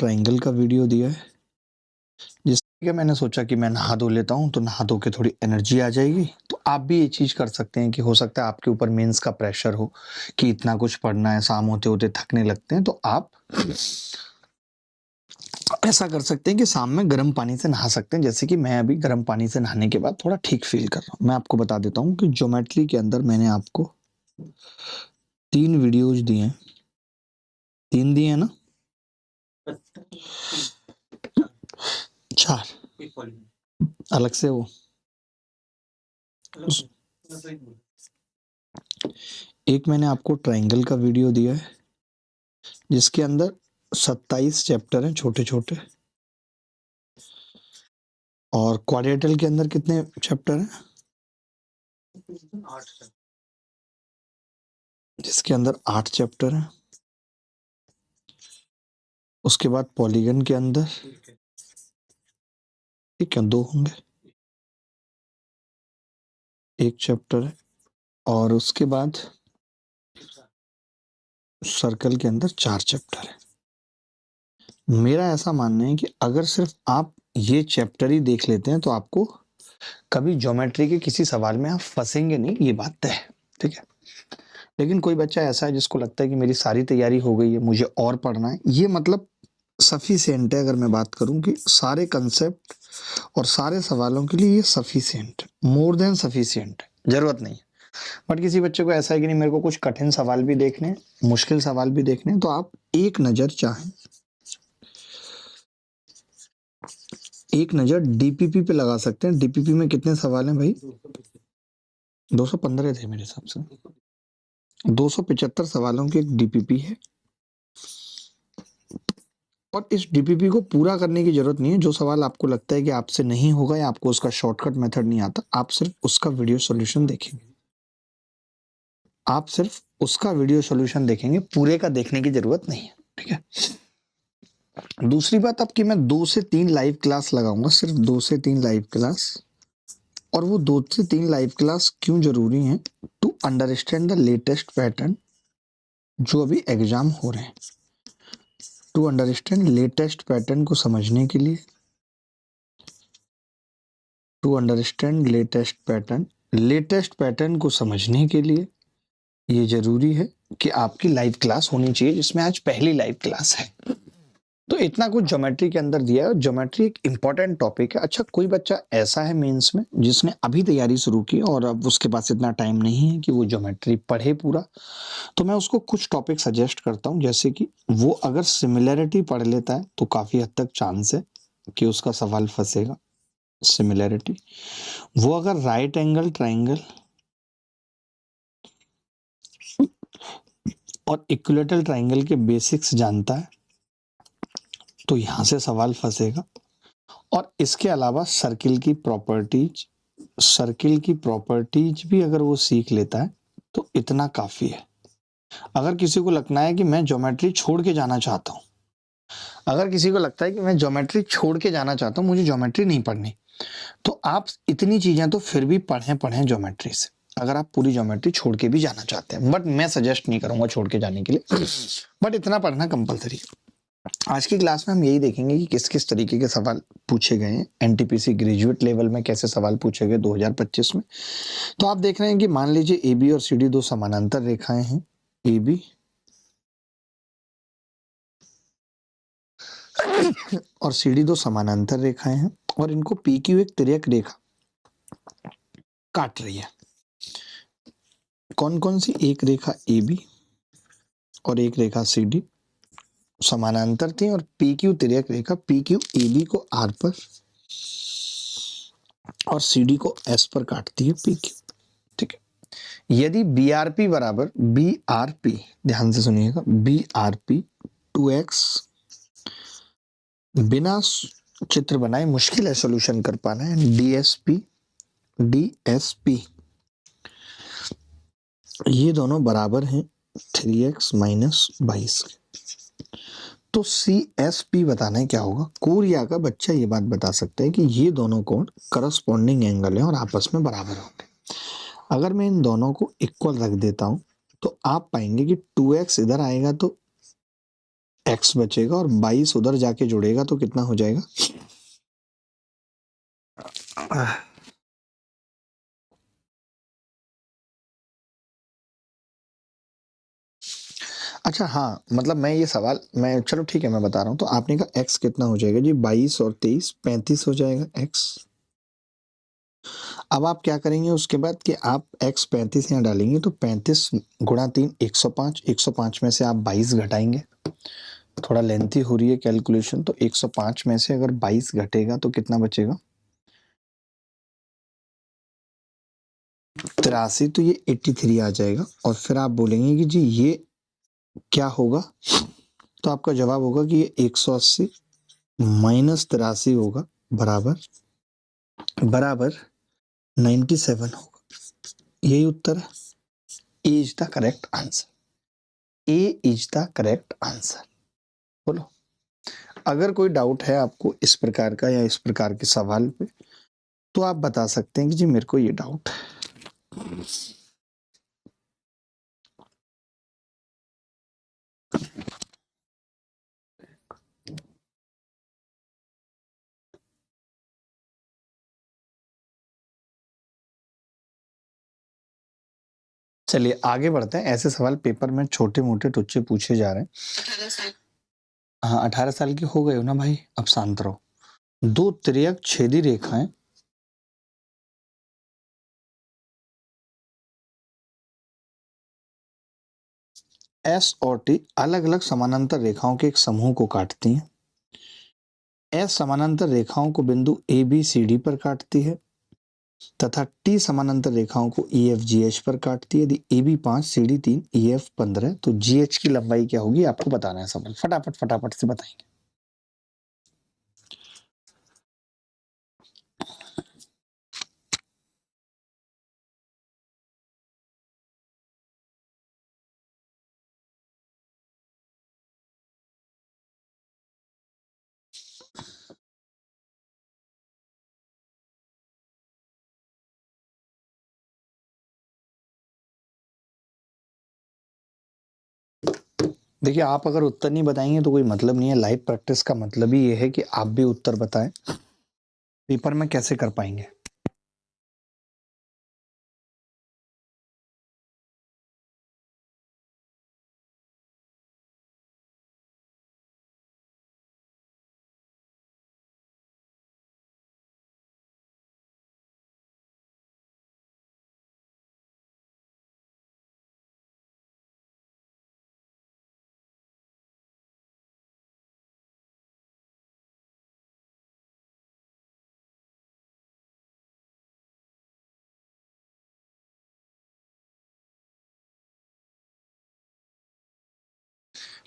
Triangle का video दिया है, जिसके मैंने सोचा कि मैं नहा धो लेता हूँ, तो नहा धो के थोड़ी एनर्जी आ जाएगी। तो आप भी ये चीज़ कर सकते हैं कि हो सकता है आपके ऊपर मेंस का प्रेशर हो कि इतना कुछ पढ़ना है, शाम होते होते थकने लगते हैं, तो आप ऐसा कर सकते हैं कि शाम में गर्म पानी से नहा सकते हैं। जैसे कि मैं अभी गर्म पानी से नहाने के बाद थोड़ा ठीक फील कर रहा हूँ। मैं आपको बता देता हूँ कि ज्योमेट्री के अंदर मैंने आपको 3 वीडियोज दिए हैं। 3 दिए हैं ना? 4 अलग से वो एक मैंने आपको ट्रायंगल का वीडियो दिया है, जिसके अंदर 27 चैप्टर हैं छोटे छोटे। और क्वाड्रेटल के अंदर कितने चैप्टर हैं? 8, जिसके अंदर 8 चैप्टर हैं। उसके बाद पॉलीगन के अंदर ठीक है 2 होंगे, 1 चैप्टर है। और उसके बाद सर्कल के अंदर 4 चैप्टर है। मेरा ऐसा मानना है कि अगर सिर्फ आप ये चैप्टर ही देख लेते हैं तो आपको कभी ज्योमेट्री के किसी सवाल में आप फंसेंगे नहीं, ये बात तय है। ठीक है। लेकिन कोई बच्चा ऐसा है जिसको लगता है कि मेरी सारी तैयारी हो गई है, मुझे और पढ़ना है, ये मतलब सफिशिएंट है। अगर मैं बात करूं कि सारे कंसेप्ट और सारे सवालों के लिए ये सफिशिएंट, मोर देन सफिशिएंट, जरूरत नहीं। बट किसी बच्चे को ऐसा है कि नहीं, मेरे को कुछ कठिन सवाल भी देखने हैं, मुश्किल सवाल भी देखने हैं, तो आप एक नजर डीपीपी पे लगा सकते हैं। डीपीपी में कितने सवाल हैं भाई? 215 थे मेरे हिसाब से। 275 सवालों की एक डीपीपी है। और इस डीपीपी को पूरा करने की जरूरत नहीं है। जो सवाल आपको लगता है कि आपसे नहीं होगा या आपको उसका शॉर्टकट मेथड नहीं आता, आप सिर्फ उसका वीडियो सॉल्यूशन देखेंगे। पूरे का देखने की जरूरत नहीं है। ठीक है। दूसरी बात, अब कि मैं 2 से 3 लाइव क्लास लगाऊंगा, सिर्फ 2 से 3 लाइव क्लास। और वो 2 से 3 लाइव क्लास क्यों जरूरी है? To understand the latest pattern जो अभी एग्जाम हो रहे हैं। टू अंडरस्टैंड लेटेस्ट पैटर्न को समझने के लिए, लेटेस्ट पैटर्न को समझने के लिए ये जरूरी है कि आपकी लाइव क्लास होनी चाहिए, जिसमें आज पहली लाइव क्लास है। तो इतना कुछ ज्योमेट्री के अंदर दिया है। ज्योमेट्री एक इंपॉर्टेंट टॉपिक है। अच्छा, कोई बच्चा ऐसा है मेंस में जिसने अभी तैयारी शुरू की और अब उसके पास इतना टाइम नहीं है कि वो ज्योमेट्री पढ़े पूरा, तो मैं उसको कुछ टॉपिक सजेस्ट करता हूं। जैसे कि वो अगर सिमिलैरिटी पढ़ लेता है तो काफी हद तक चांस है कि उसका सवाल फंसेगा। सिमिलैरिटी, वो अगर राइट एंगल ट्राइंगल और इक्विलेटरल ट्राइंगल के बेसिक्स जानता है तो यहां से सवाल फंसेगा। और इसके अलावा सर्किल की प्रॉपर्टीज भी अगर वो सीख लेता है तो इतना काफी है। अगर किसी को लगना है कि मैं ज्योमेट्री छोड़ के जाना चाहता हूं, मुझे ज्योमेट्री नहीं पढ़नी, तो आप इतनी चीजें तो फिर भी पढ़ें ज्योमेट्री से, अगर आप पूरी ज्योमेट्री छोड़ के भी जाना चाहते हैं। बट मैं सजेस्ट नहीं करूंगा छोड़ के जाने के लिए, बट इतना पढ़ना कंपलसरी है। आज की क्लास में हम यही देखेंगे कि किस किस तरीके के सवाल पूछे गए हैं। एनटीपीसी ग्रेजुएट लेवल में कैसे सवाल पूछे गए 2025 में। तो आप देख रहे हैं कि मान लीजिए AB और CD 2 समानांतर रेखाएं हैं। AB और CD 2 समानांतर रेखाएं हैं और इनको PQ एक तिर्यक रेखा काट रही है। कौन कौन सी? एक रेखा AB और एक रेखा CD समानांतर थी और PQ तिर्यक रेखा। PQ AB को R पर और CD को S पर काटती है PQ। ठीक है। यदि BRP बराबर BRP, ध्यान से सुनिएगा, BRP 2x, बिना चित्र बनाए मुश्किल है सॉल्यूशन कर पाना है, DSP ये दोनों बराबर हैं 3x माइनस 22। तो CSP बताना है क्या होगा। कोरिया का बच्चा ये बात बता सकता है कि ये दोनों कोण करस्पॉन्डिंग एंगल है और आपस में बराबर होंगे। अगर मैं इन दोनों को इक्वल रख देता हूं तो आप पाएंगे कि 2x इधर आएगा तो x बचेगा और 22 उधर जाके जुड़ेगा तो कितना हो जाएगा? अच्छा हाँ, मतलब मैं ये सवाल मैं चलो ठीक है मैं बता रहा हूँ। तो आपने कहा x कितना हो जाएगा जी? 22 और 23 35 हो जाएगा x। अब आप क्या करेंगे उसके बाद कि आप x 35 यहाँ डालेंगे तो 35 गुणा 3 105, 105 में से आप 22 घटाएंगे। थोड़ा लेंथी हो रही है कैलकुलेशन, तो 105 में से अगर 22 घटेगा तो कितना बचेगा? 83। तो ये 83 आ जाएगा और फिर आप बोलेंगे कि जी ये क्या होगा? तो आपका जवाब होगा कि ये 180 माइनस 83 होगा बराबर 97 होगा। यही उत्तर है। A is the correct answer. A is the correct answer. बोलो, अगर कोई डाउट है आपको इस प्रकार का या इस प्रकार के सवाल पे तो आप बता सकते हैं कि जी मेरे को ये डाउट है। चलिए आगे बढ़ते हैं। ऐसे सवाल पेपर में छोटे मोटे टुच्चे पूछे जा रहे हैं। हाँ 18 साल के हो गए हो ना भाई, अब शांत रहो। दो तिर्यक छेदी रेखाएं एस और टी अलग अलग समानांतर रेखाओं के एक समूह को काटती हैं। एस समानांतर रेखाओं को बिंदु ए बी सी डी पर काटती है तथा टी समानांतर रेखाओं को ई एफ जी एच पर काटती है। यदि A B 5 C D 3 E F 15 तो जी एच की लंबाई क्या होगी? आपको बताना है सवाल। फटाफट फटाफट से बताएंगे। देखिए आप अगर उत्तर नहीं बताएंगे तो कोई मतलब नहीं है। लाइव प्रैक्टिस का मतलब ही ये है कि आप भी उत्तर बताएं। पेपर में कैसे कर पाएंगे?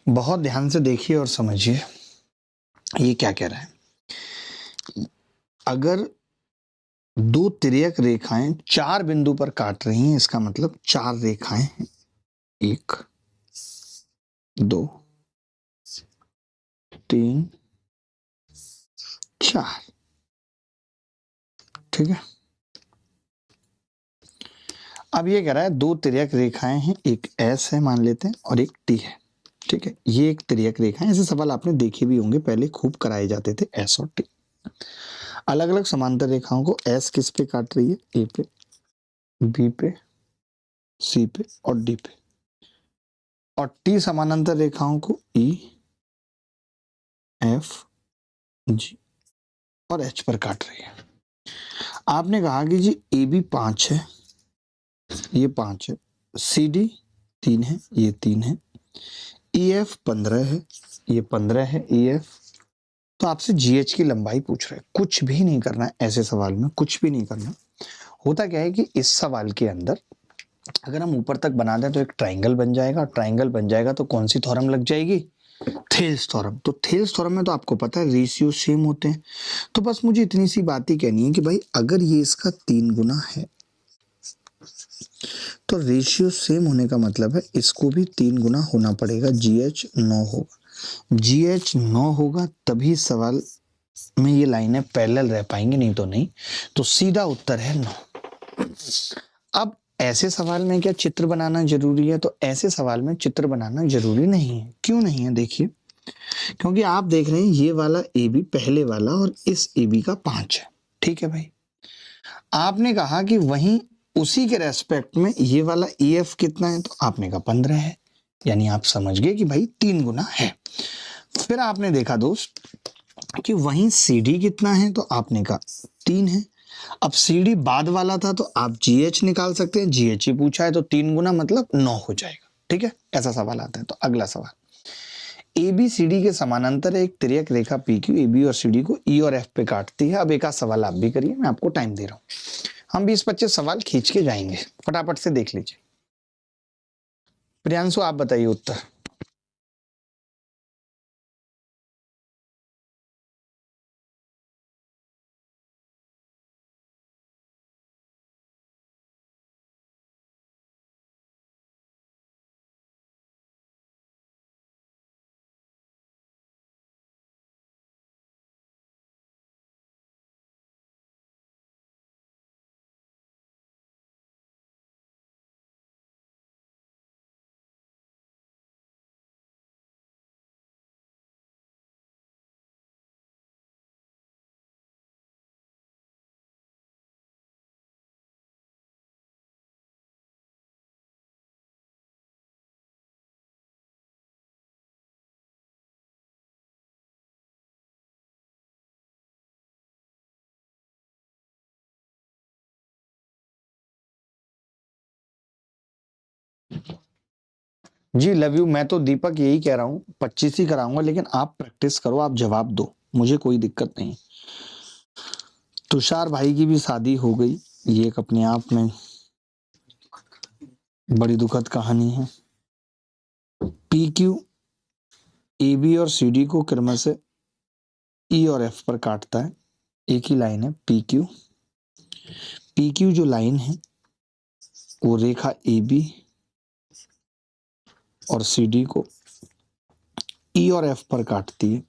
बहुत ध्यान से देखिए और समझिए ये क्या कह रहा है। अगर दो तिर्यक रेखाएं चार बिंदु पर काट रही हैं, इसका मतलब चार रेखाएं हैं। 1 2 3 4। ठीक है। अब ये कह रहा है दो तिर्यक रेखाएं हैं, एक एस है मान लेते हैं और एक टी है। ठीक है, ये एक तिर्यक रेखा है। ऐसे सवाल आपने देखे भी होंगे, पहले खूब कराए जाते थे एस और टी। अलग अलग समांतर रेखाओं को एस किस पे काट रही है? ए पे, बी पे, सी पे और डी पे। और टी समानांतर रेखाओं को ई एफ जी और एच पर काट रही है। आपने कहा कि जी ए बी 5 है, ये 5 है, सी डी 3 है, ये 3 है, ई एफ 15 है, ये 15 है ई एफ। तो आपसे जीएच की लंबाई पूछ रहे हैं। कुछ भी नहीं करना है ऐसे सवाल में, कुछ भी नहीं करना। होता क्या है कि इस सवाल के अंदर अगर हम ऊपर तक बना दें तो एक ट्राइंगल बन जाएगा। ट्राइंगल बन जाएगा तो कौन सी थ्योरम लग जाएगी? Thales theorem. तो थेल्स थ्योरम में तो आपको पता है रेशियो सेम होते हैं। तो बस मुझे इतनी सी बात ही कहनी है कि भाई अगर ये इसका 3 गुना है तो रेशियो सेम होने का मतलब है इसको भी 3 गुना होना पड़ेगा। जीएच 9 होगा। जीएच 9 होगा तभी सवाल में ये लाइनें पैरेलल रह पाएंगी, नहीं तो नहीं। तो सीधा उत्तर है 9। अब ऐसे सवाल में क्या चित्र बनाना जरूरी है? तो ऐसे सवाल में चित्र बनाना जरूरी नहीं है। क्यों नहीं है? देखिए क्योंकि आप देख रहे हैं ये वाला ए बी पहले वाला और इस ए बी का 5 है। ठीक है भाई, आपने कहा कि वहीं उसी के रेस्पेक्ट में ये वाला ई एफ कितना है, तो आपने कहा 15 है, यानी आप समझ गए कि भाई 3 गुना है। फिर आपने देखा दोस्त कि वहीं सी डी कितना है, तो आपने कहा 3 है। अब सी डी बाद वाला था तो आप जी एच निकाल सकते हैं, जी एच ही पूछा है तो 3 गुना मतलब 9 हो जाएगा। ठीक है, ऐसा सवाल आता है। तो अगला सवाल, ए बी सी डी के समानांतर एक तिर्यक रेखा पी क्यू ए बी और सी डी को ई और एफ पे काटती है। अब एक आध सवाल आप भी करिए, मैं आपको टाइम दे रहा हूं, हम 20-25 सवाल खींच के जाएंगे, फटाफट से देख लीजिए। प्रियांशु आप बताइए उत्तर। जी लव यू। मैं तो दीपक यही कह रहा हूं, 25 ही कराऊंगा, लेकिन आप प्रैक्टिस करो, आप जवाब दो, मुझे कोई दिक्कत नहीं। तुषार भाई की भी शादी हो गई, ये एक अपने आप में बड़ी दुखद कहानी है। पी क्यू ए बी और सी डी को क्रम से ई और एफ पर काटता है। एक ही लाइन है पी क्यू। पी क्यू जो लाइन है वो रेखा ए बी और सी डी को ई और एफ पर काटती है।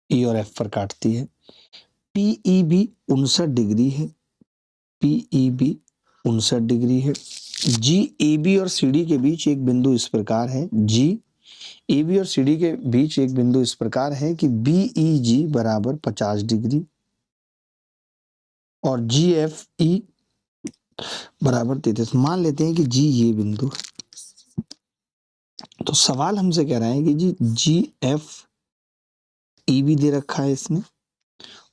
ई और एफ पर काटती है। पीई बी 59 डिग्री है। पीई बी 59 डिग्री है। जी ए बी और सी डी के बीच एक बिंदु इस प्रकार है। जी ए बी और सी डी के बीच एक बिंदु इस प्रकार है कि बी ई जी बराबर 50 डिग्री और जी एफ ई बराबर 33। मान लेते हैं कि जी ये बिंदु है। तो सवाल हमसे कह रहा है कि जी एफ ई भी दे रखा है इसने,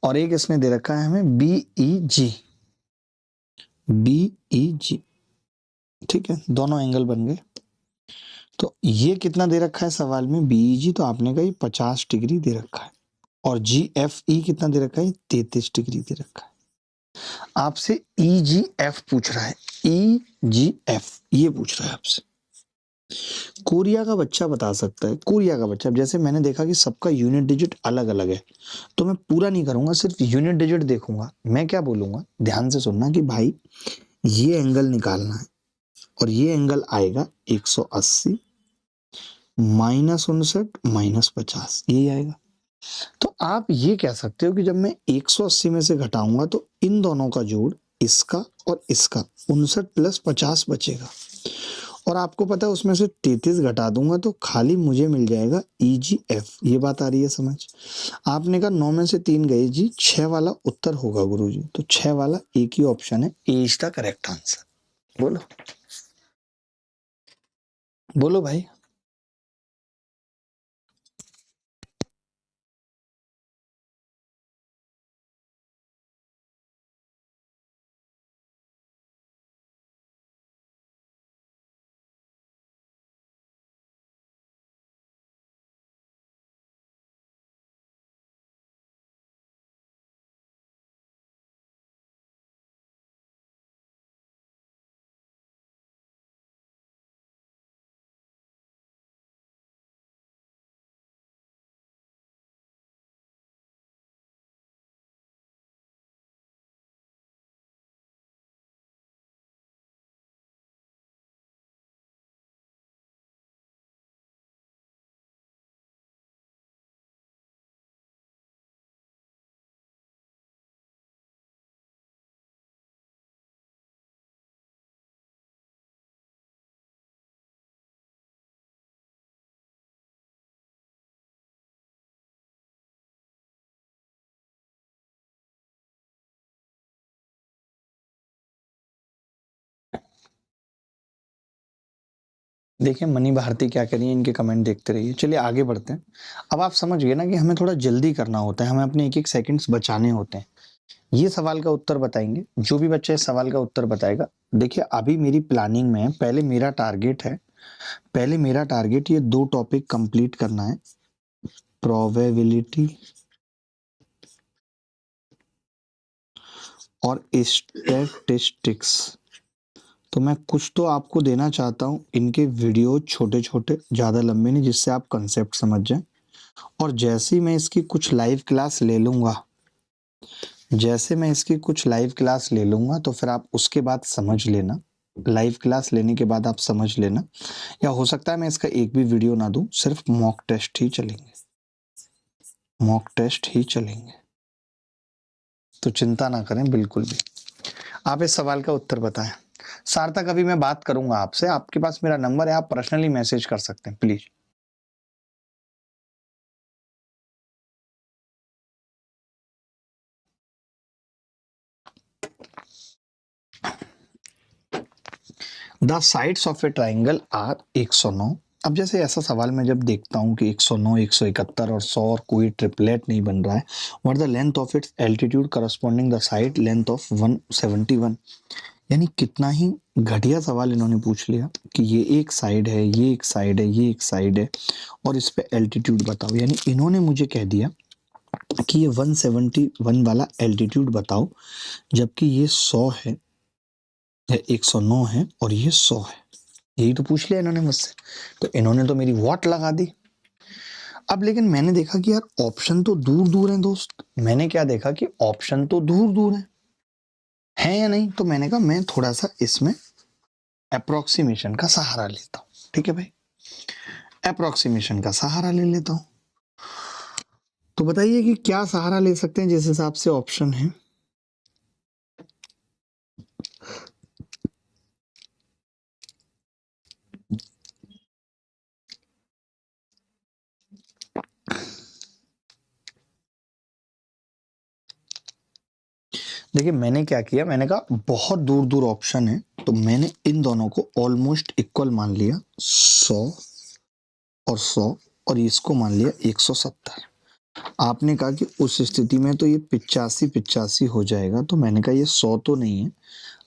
और एक इसने दे रखा है हमें बी ई जी। बी ई जी, ठीक है, दोनों एंगल बन गए। तो ये कितना दे रखा है सवाल में, बी जी, तो आपने कहा 50 डिग्री दे रखा है, और जी एफ ई कितना दे रखा है, 33 डिग्री दे रखा है। आपसे ई जी एफ पूछ रहा है, ई जी एफ ये पूछ रहा है आपसे। कोरिया का बच्चा बता सकता है, कोरिया का बच्चा। जैसे मैंने देखा कि सबका यूनिट डिजिट अलग अलग है, तो मैं पूरा नहीं करूंगा, सिर्फ यूनिट डिजिट देखूंगा। मैं क्या बोलूंगा, ध्यान से सुनना कि भाई ये एंगल निकालना है, और ये एंगल आएगा 180 -59 -50, यही आएगा। तो आप ये कह सकते हो कि जब मैं 180 में से घटाऊंगा तो इन दोनों का जोड़, इसका और इसका, 59 + 50 बचेगा, और आपको पता है उसमें से 33 घटा दूंगा तो खाली मुझे मिल जाएगा ई जी एफ। ये बात आ रही है समझ। आपने कहा 9 में से 3 गए जी, 6 वाला उत्तर होगा गुरुजी, तो 6 वाला एक ही ऑप्शन है, a is the correct answer. बोलो बोलो भाई। देखिए मनी भारती क्या करिए, इनके कमेंट देखते रहिए। चलिए आगे बढ़ते हैं। अब आप समझ गए ना कि हमें थोड़ा जल्दी करना होता है, हमें अपने एक एक सेकंड्स बचाने होते हैं। ये सवाल का उत्तर बताएंगे, जो भी बच्चा इस सवाल का उत्तर बताएगा। देखिए अभी मेरी प्लानिंग में है, पहले मेरा टारगेट ये 2 टॉपिक कंप्लीट करना है, प्रोबेबिलिटी और स्टैटिस्टिक्स। तो मैं कुछ तो आपको देना चाहता हूँ, इनके वीडियो छोटे छोटे, ज़्यादा लंबे नहीं, जिससे आप कंसेप्ट समझ जाएं। और जैसे ही मैं इसकी कुछ लाइव क्लास ले लूँगा, तो फिर आप उसके बाद समझ लेना। लाइव क्लास लेने के बाद आप समझ लेना, या हो सकता है मैं इसका एक भी वीडियो ना दूं, सिर्फ मॉक टेस्ट ही चलेंगे। तो चिंता ना करें बिल्कुल भी। आप इस सवाल का उत्तर बताएं। सार्थक अभी मैं बात करूंगा आपसे, आपके पास मेरा नंबर है, आप पर्सनली मैसेज कर सकते हैं please. The sides of a triangle are 109। अब जैसे ऐसा सवाल मैं जब देखता हूँ कि 109, 171 और 100 और कोई ट्रिपलेट नहीं बन रहा है, what the length of its altitude corresponding the side length of 171। यानी कितना ही घटिया सवाल इन्होंने पूछ लिया कि ये एक साइड है, ये एक साइड है, ये एक साइड है, और इस पे एल्टीट्यूड बताओ। यानी इन्होंने मुझे कह दिया कि ये 171 वाला एल्टीट्यूड बताओ, जबकि ये 100 है, या 109 है, और ये 100 है। यही तो पूछ लिया इन्होंने मुझसे, तो इन्होंने तो मेरी वॉट लगा दी। अब लेकिन मैंने देखा कि यार ऑप्शन तो दूर दूर हैं दोस्त, मैंने क्या देखा कि ऑप्शन तो दूर दूर हैं या नहीं, तो मैंने कहा मैं थोड़ा सा इसमें अप्रोक्सीमेशन का सहारा लेता हूँ। ठीक है भाई, अप्रोक्सीमेशन का सहारा ले लेता हूँ। तो बताइए कि क्या सहारा ले सकते हैं जिस हिसाब से ऑप्शन है। देखिए मैंने क्या किया, मैंने कहा बहुत दूर दूर ऑप्शन है, तो मैंने इन दोनों को ऑलमोस्ट इक्वल मान लिया, 100 और 100, और इसको मान लिया 170। आपने कहा कि उस स्थिति में तो ये 85-85 हो जाएगा, तो मैंने कहा ये 100 तो नहीं है।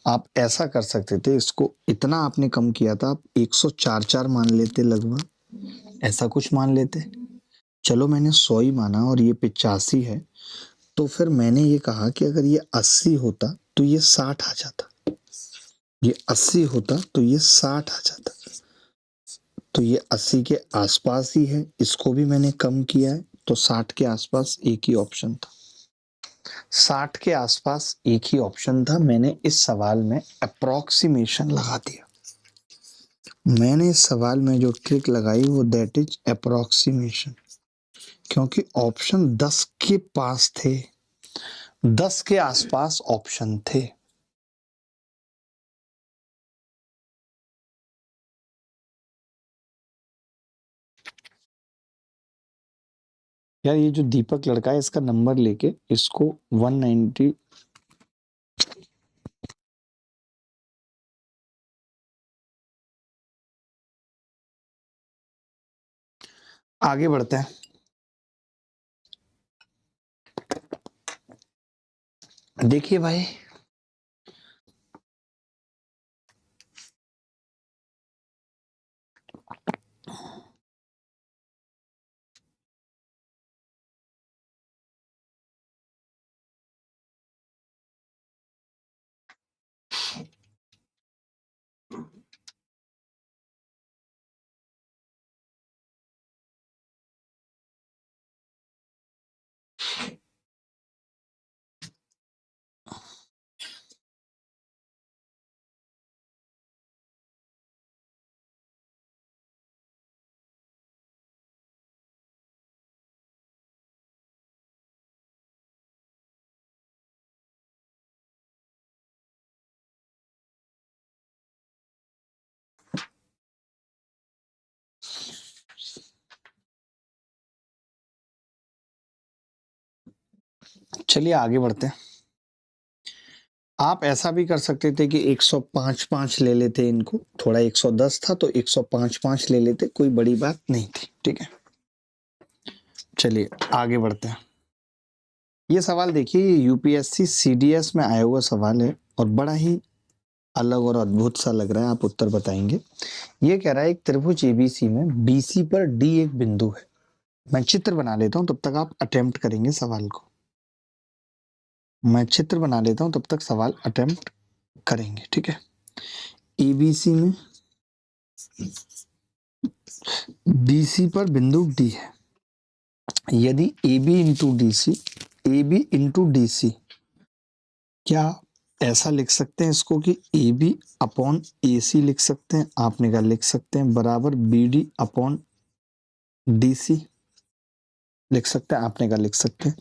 आप ऐसा कर सकते थे, इसको इतना आपने कम किया था, आप 104 मान लेते, लगभग ऐसा कुछ मान लेते। चलो मैंने 100 ही माना और ये 85 है, तो फिर मैंने ये कहा कि अगर ये 80 होता तो ये 60 आ जाता, ये 80 होता तो ये 60 आ जाता। तो ये 80 के आसपास ही है, इसको भी मैंने कम किया है, तो 60 के आसपास एक ही ऑप्शन था। 60 के आसपास एक ही ऑप्शन था, मैंने इस सवाल में अप्रोक्सीमेशन लगा दिया। मैंने इस सवाल में जो ट्रिक लगाई वो दैट इज अप्रोक्सीमेशन, क्योंकि ऑप्शन 10 के पास थे, 10 के आसपास ऑप्शन थे। यार ये जो दीपक लड़का है, इसका नंबर लेके इसको 190। आगे बढ़ते हैं। देखिए भाई, चलिए आगे बढ़ते हैं। आप ऐसा भी कर सकते थे कि 105 ले लेते इनको, थोड़ा 110 था तो 105 ले लेते, कोई बड़ी बात नहीं थी, ठीक है। चलिए आगे बढ़ते हैं। ये सवाल देखिए, ये यूपीएससी सीडीएस में आया हुआ सवाल है और बड़ा ही अलग और अद्भुत सा लग रहा है, आप उत्तर बताएंगे। ये कह रहा है एक त्रिभुज एबीसी में बीसी पर डी एक बिंदु है। मैं चित्र बना लेता हूं, तब तक आप अटेम्प्ट करेंगे सवाल को। मैं चित्र बना लेता हूं, तब तक सवाल अटेम्प्ट करेंगे, ठीक है। एबीसी में बीसी पर बिंदु डी है। यदि AB इंटू डी सी, क्या ऐसा लिख सकते हैं इसको कि AB अपॉन AC लिख सकते हैं? आपने कहा लिख सकते हैं, बराबर BD अपॉन DC लिख सकते हैं, आपने कहा लिख सकते हैं।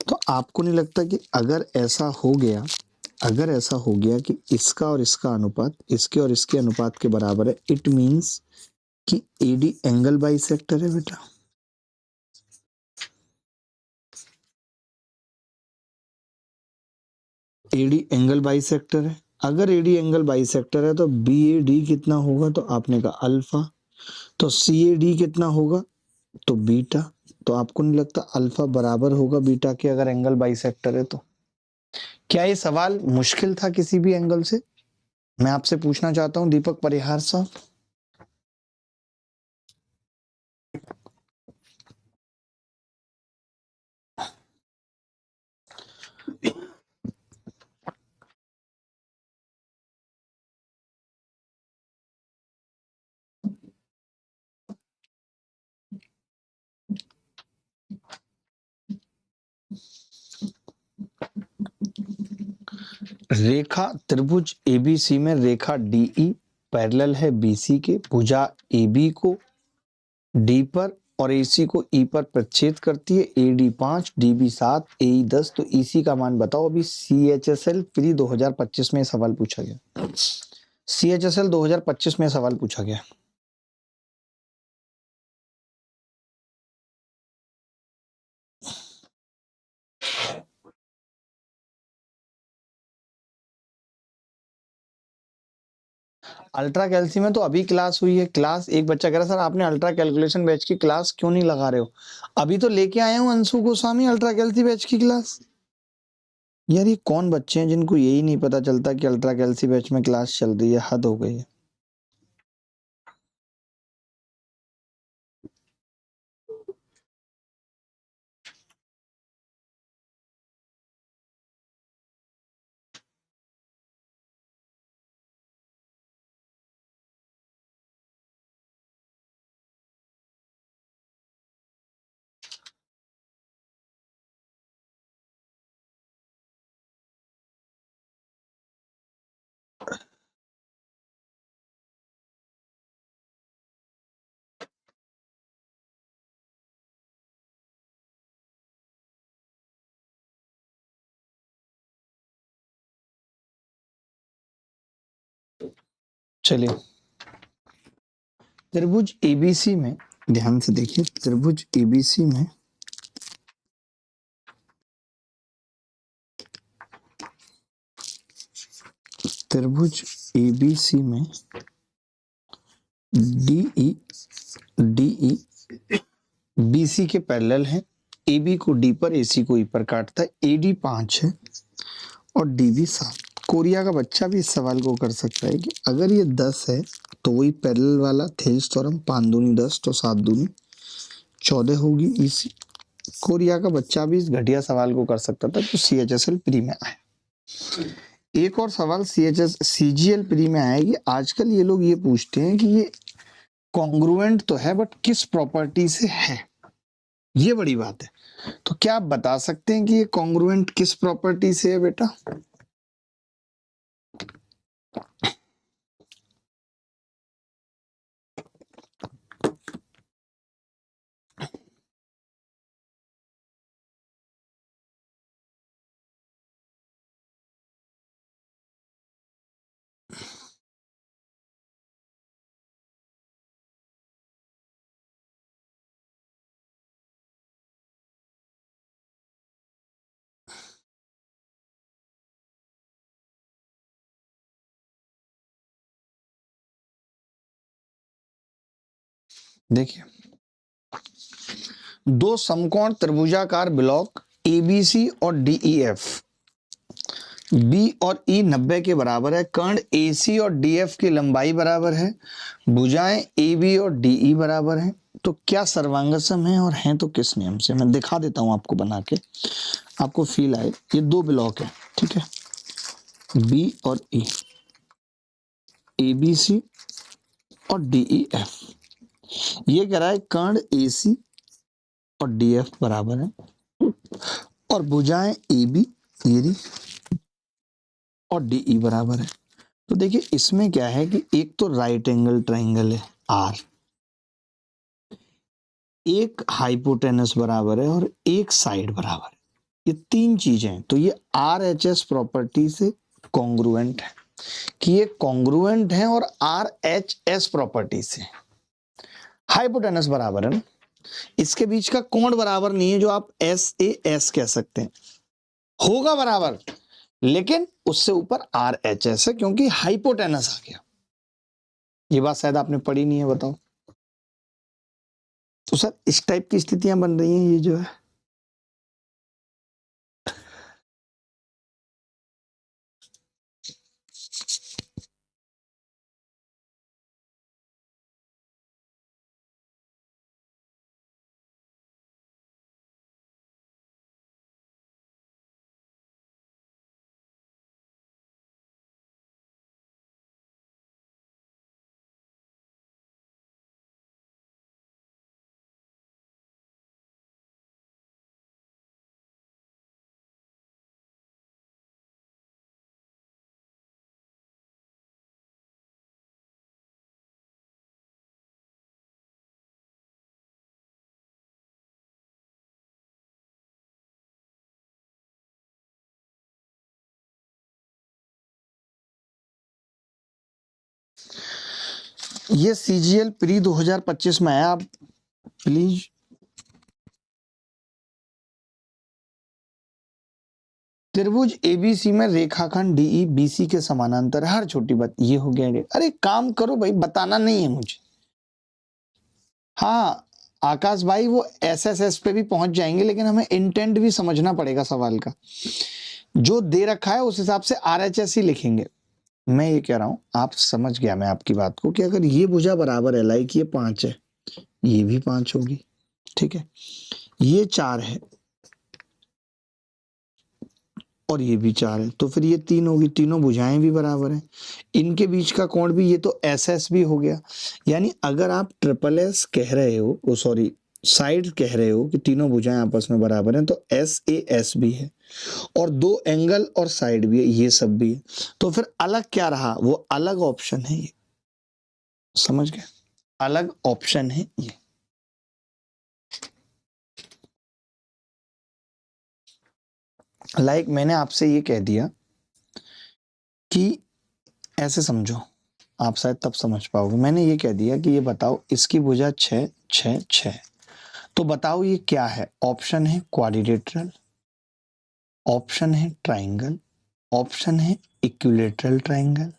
तो आपको नहीं लगता कि अगर ऐसा हो गया कि इसका और इसका अनुपात इसके और इसके अनुपात के बराबर है, इट मीन्स कि AD एंगल बाइसेक्टर है बेटा। AD एंगल बाइसेक्टर है। अगर AD एंगल बाइसेक्टर है तो BAD कितना होगा? तो आपने कहा अल्फा। तो CAD कितना होगा? तो बीटा। तो आपको नहीं लगता अल्फा बराबर होगा बीटा के अगर एंगल बाइसेक्टर है तो? क्या ये सवाल मुश्किल था किसी भी एंगल से? मैं आपसे पूछना चाहता हूं दीपक परिहार साहब। रेखा त्रिभुज एबीसी में रेखा डीई पैरेलल है बीसी के, भुजा AB को D पर और AC को E पर प्रच्छेद करती है। AD 5, DB 7, AE 10। तो EC का मान बताओ। अभी CHSL प्री 2025 में सवाल पूछा गया। CHSL 2025 में सवाल पूछा गया। अल्ट्रा कैल्सी में तो अभी क्लास हुई है। क्लास एक बच्चा कह रहा सर आपने अल्ट्रा कैलकुलेशन बैच की क्लास क्यों नहीं लगा रहे हो? अभी तो लेके आया हूं अंशु गोस्वामी अल्ट्रा कैल्सी बैच की क्लास। यार ये कौन बच्चे हैं जिनको यही नहीं पता चलता कि अल्ट्रा कैल्सी बैच में क्लास चल रही है? हद हो गई है। चलिए त्रिभुज एबीसी में ध्यान से देखिए, त्रिभुज एबीसी में त्रिभुज एबीसी में डीई डीई बीसी के पैरेलल है। AB को D पर, AC को E पर काटता है। AD 5 है और DB 7। कोरिया का बच्चा भी इस सवाल को कर सकता है कि अगर ये 10 है तो वही पैरेलल वाला थेल्स थ्योरम, 5 दूनी 10 तो 7 दूनी 14 होगी EC। कोरिया का बच्चा भी इस घटिया सवाल को कर सकता था तो CHSL प्री में आया। एक और सवाल CGL प्री में आया कि आजकल ये लोग ये पूछते हैं कि ये कॉन्ग्रुएंट तो है बट किस प्रॉपर्टी से है? ये बड़ी बात है। तो क्या आप बता सकते हैं कि ये कॉन्ग्रुएंट किस प्रॉपर्टी से है बेटा? देखिए, दो समकोण त्रिभुजाकार ब्लॉक एबीसी और डीईएफ, बी और ई 90 के बराबर है, कर्ण एसी और डीएफ की लंबाई बराबर है, भुजाएं ए बी और डीई बराबर हैं, तो क्या सर्वांगसम है और हैं तो किस नियम से? मैं दिखा देता हूं आपको बना के, आपको फील आए। ये दो ब्लॉक है, ठीक है, बी और ई, ए बी सी और डीई एफ। ये कह रहा है कर्ण एसी और डीएफ बराबर है और भुजाएं ए बी ये और डीई बराबर है। तो देखिए इसमें क्या है कि एक तो राइट एंगल ट्राइंगल है आर, एक हाइपोटेनस बराबर है और एक साइड बराबर है, ये तीन चीजें। तो ये आर एच एस प्रॉपर्टी से कॉन्ग्रुएंट है कि ये कॉन्ग्रुएंट है, और आर एच एस प्रॉपर्टी से हाइपोटेनस बराबर है ना, इसके बीच का कोण बराबर नहीं है, जो आप एस ए एस कह सकते हैं, होगा बराबर, लेकिन उससे ऊपर आर एच एस है क्योंकि हाइपोटेनस आ गया। ये बात शायद आपने पढ़ी नहीं है, बताओ। तो सर इस टाइप की स्थितियां बन रही हैं, ये जो है ये सीजीएल प्री 2025 में आया, आप प्लीज त्रिभुज एबीसी में रेखाखंड डीई बीसी के समानांतर, हर छोटी बात ये हो गया। अरे काम करो भाई, बताना नहीं है मुझे। हाँ आकाश भाई, वो एसएसएस पे भी पहुंच जाएंगे, लेकिन हमें इंटेंट भी समझना पड़ेगा सवाल का। जो दे रखा है उस हिसाब से आरएचएस ही लिखेंगे। मैं ये कह रहा हूं, आप समझ गया मैं आपकी बात को, कि अगर ये भुजा बराबर है, लाइक ये 5 है, ये भी 5 होगी, ठीक है, ये 4 है और ये भी 4 है, तो फिर ये 3 होगी, तीनों भुजाएं भी बराबर हैं, इनके बीच का कोण भी, ये तो एस एस भी हो गया। यानी अगर आप ट्रिपल एस कह रहे हो, ओ सॉरी साइड कह रहे हो कि तीनों भुजाएं आपस में बराबर हैं, तो एस ए एस भी है और दो एंगल और साइड भी है, ये सब भी है। तो फिर अलग क्या रहा? वो अलग ऑप्शन है ये, समझ गए? अलग ऑप्शन है ये। लाइक मैंने आपसे ये कह दिया कि ऐसे समझो, आप शायद तब समझ पाओगे। मैंने ये कह दिया कि ये बताओ इसकी भुजा 6 6 6, तो बताओ ये क्या है? ऑप्शन है क्वाड्रिलेटरल, ऑप्शन है ट्राइंगल, ऑप्शन है इक्विलेटरल ट्राइंगल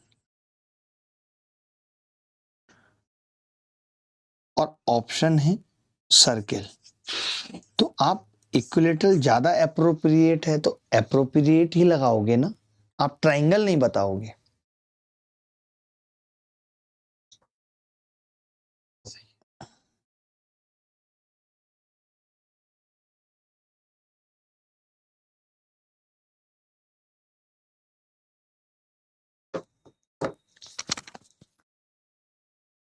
और ऑप्शन है सर्किल। तो आप इक्विलेटरल ज्यादा एप्रोप्रिएट है तो एप्रोप्रिएट ही लगाओगे ना, आप ट्राइंगल नहीं बताओगे।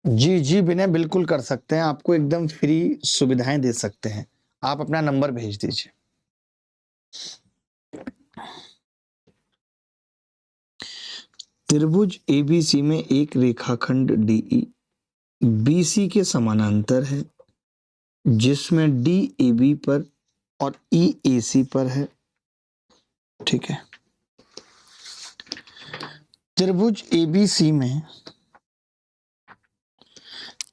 जी जी विनय, बिल्कुल कर सकते हैं, आपको एकदम फ्री सुविधाएं दे सकते हैं। आप अपना नंबर भेज दीजिए। त्रिभुज एबीसी में एक रेखाखंड डीई बीसी के समानांतर है, जिसमें डी ए बी पर और ई ए सी पर है, ठीक है। त्रिभुज एबीसी में,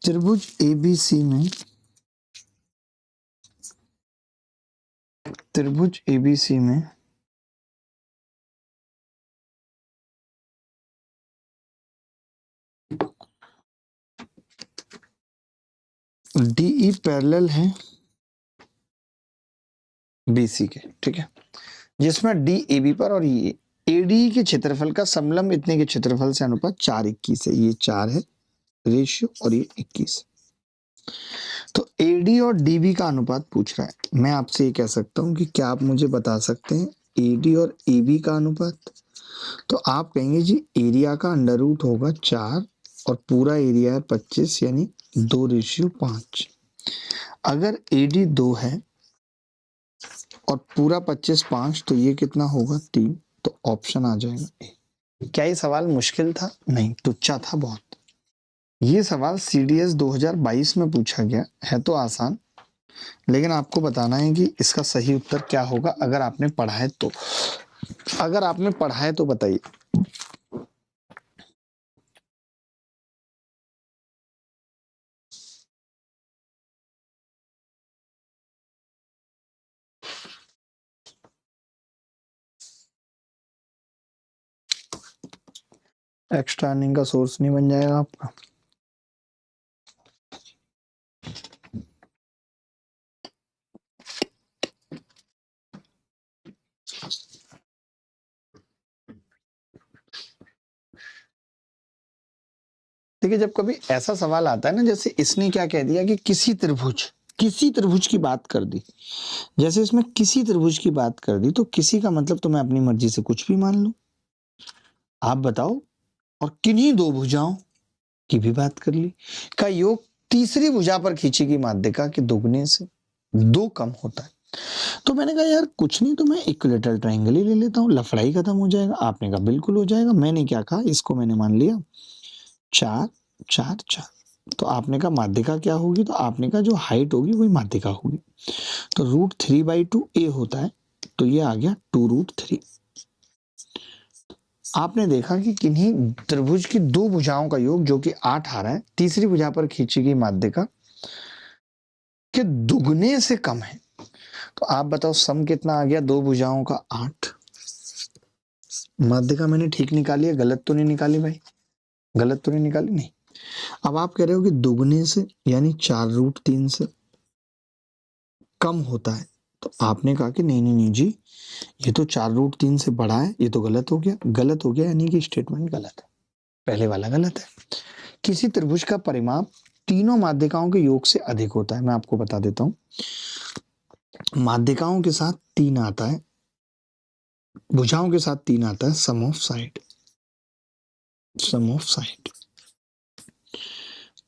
त्रिभुज एबीसी में, त्रिभुज एबीसी में DE पैरेलल है BC के, ठीक है, जिसमें DAB पर और ये AD के क्षेत्रफल का समलंब इतने के क्षेत्रफल से अनुपात 4:21 है। ये 4 है रेशियो और ये 21। तो AD और DB का अनुपात पूछ रहा है। मैं आपसे ये कह सकता हूँ कि क्या आप मुझे बता सकते हैं AD और AB का अनुपात? तो आप कहेंगे जी एरिया का अंडर रूट होगा 4 और पूरा एरिया है 25 यानी 2:5। अगर AD 2 है और पूरा 25 5 तो ये कितना होगा 3। तो ऑप्शन आ जाएगा ए। क्या ये सवाल मुश्किल था? नहीं, तुच्चा था बहुत। ये सवाल CDS 2022 में पूछा गया है, तो आसान, लेकिन आपको बताना है कि इसका सही उत्तर क्या होगा अगर आपने पढ़ा है तो। अगर आपने पढ़ा है तो बताइए। एक्स्ट्रा अर्निंग का सोर्स नहीं बन जाएगा आपका? देखिए, जब कभी ऐसा सवाल आता है ना, जैसे इसने क्या कह दिया कि किसी त्रिभुज की बात कर दी, जैसे इसमें किसी त्रिभुज की बात कर दी, तो किसी का मतलब तो मैं अपनी मर्जी से कुछ भी मान लूं। आप बताओ। और किन्हीं दो भुजाओं की भी बात कर ली, का योग तीसरी भुजा पर खींची गई माध्यिका के दुगने से 2 कम होता है। तो मैंने कहा यार कुछ नहीं, तो मैं इक्विलेटरल ट्रायंगल ही ले लेता हूँ, लफड़ाई खत्म हो जाएगा। आपने कहा बिल्कुल हो जाएगा। मैंने क्या कहा, इसको मैंने मान लिया 4 4 4। तो आपने कहा माध्यिका क्या होगी, तो आपने कहा जो हाइट होगी वही माध्यिका होगी। तो √3/2 a होता है, तो ये आ गया 2√3। आपने देखा कि किन्हीं त्रिभुज की 2 भुजाओं का योग जो कि 8 आ रहा है, तीसरी भुजा पर खींची गई माध्यिका के दुगने से कम है। तो आप बताओ सम कितना आ गया 2 भुजाओं का 8। माध्यिका मैंने ठीक निकाली है, गलत तो नहीं निकाली भाई? गलत तो नहीं निकाली? नहीं। अब आप कह रहे हो कि दुगने से यानी 4√3 से कम होता है। तो आपने कहा कि नहीं नहीं नहीं जी, ये तो 4√3 से बड़ा है, ये तो गलत हो गया। गलत हो गया यानी कि स्टेटमेंट गलत है, पहले वाला गलत है। किसी त्रिभुज का परिमाप तीनों माध्यिकाओं के योग से अधिक होता है। मैं आपको बता देता हूं, माध्यिकाओं के साथ 3 आता है, भुजाओं के साथ 3 आता है, sum of side, sum of side.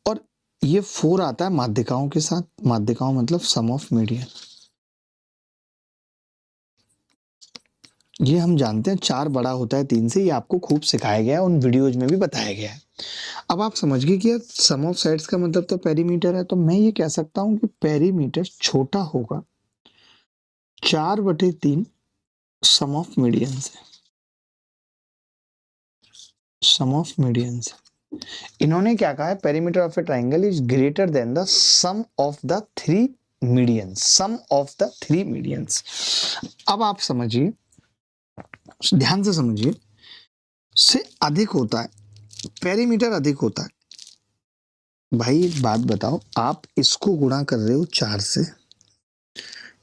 और ये 4 आता है माध्यिकाओं के साथ, माध्यिकाओं मतलब सम ऑफ मीडियन। ये हम जानते हैं 4 बड़ा होता है 3 से, ये आपको खूब सिखाया गया है, उन वीडियोज में भी बताया गया है। अब आप समझ गए कि यार सम ऑफ साइड्स का मतलब तो पेरीमीटर है, तो मैं ये कह सकता हूं कि पेरीमीटर छोटा होगा 4/3 सम ऑफ मीडियन से, सम ऑफ मीडियन से। इन्होंने क्या कहा है, perimeter of a triangle is greater than the sum of the 3 medians, sum of the 3 medians. अब आप समझिए, ध्यान से समझिए, से अधिक होता है, पेरीमीटर अधिक होता है। भाई एक बात बताओ, आप इसको गुणा कर रहे हो 4 से,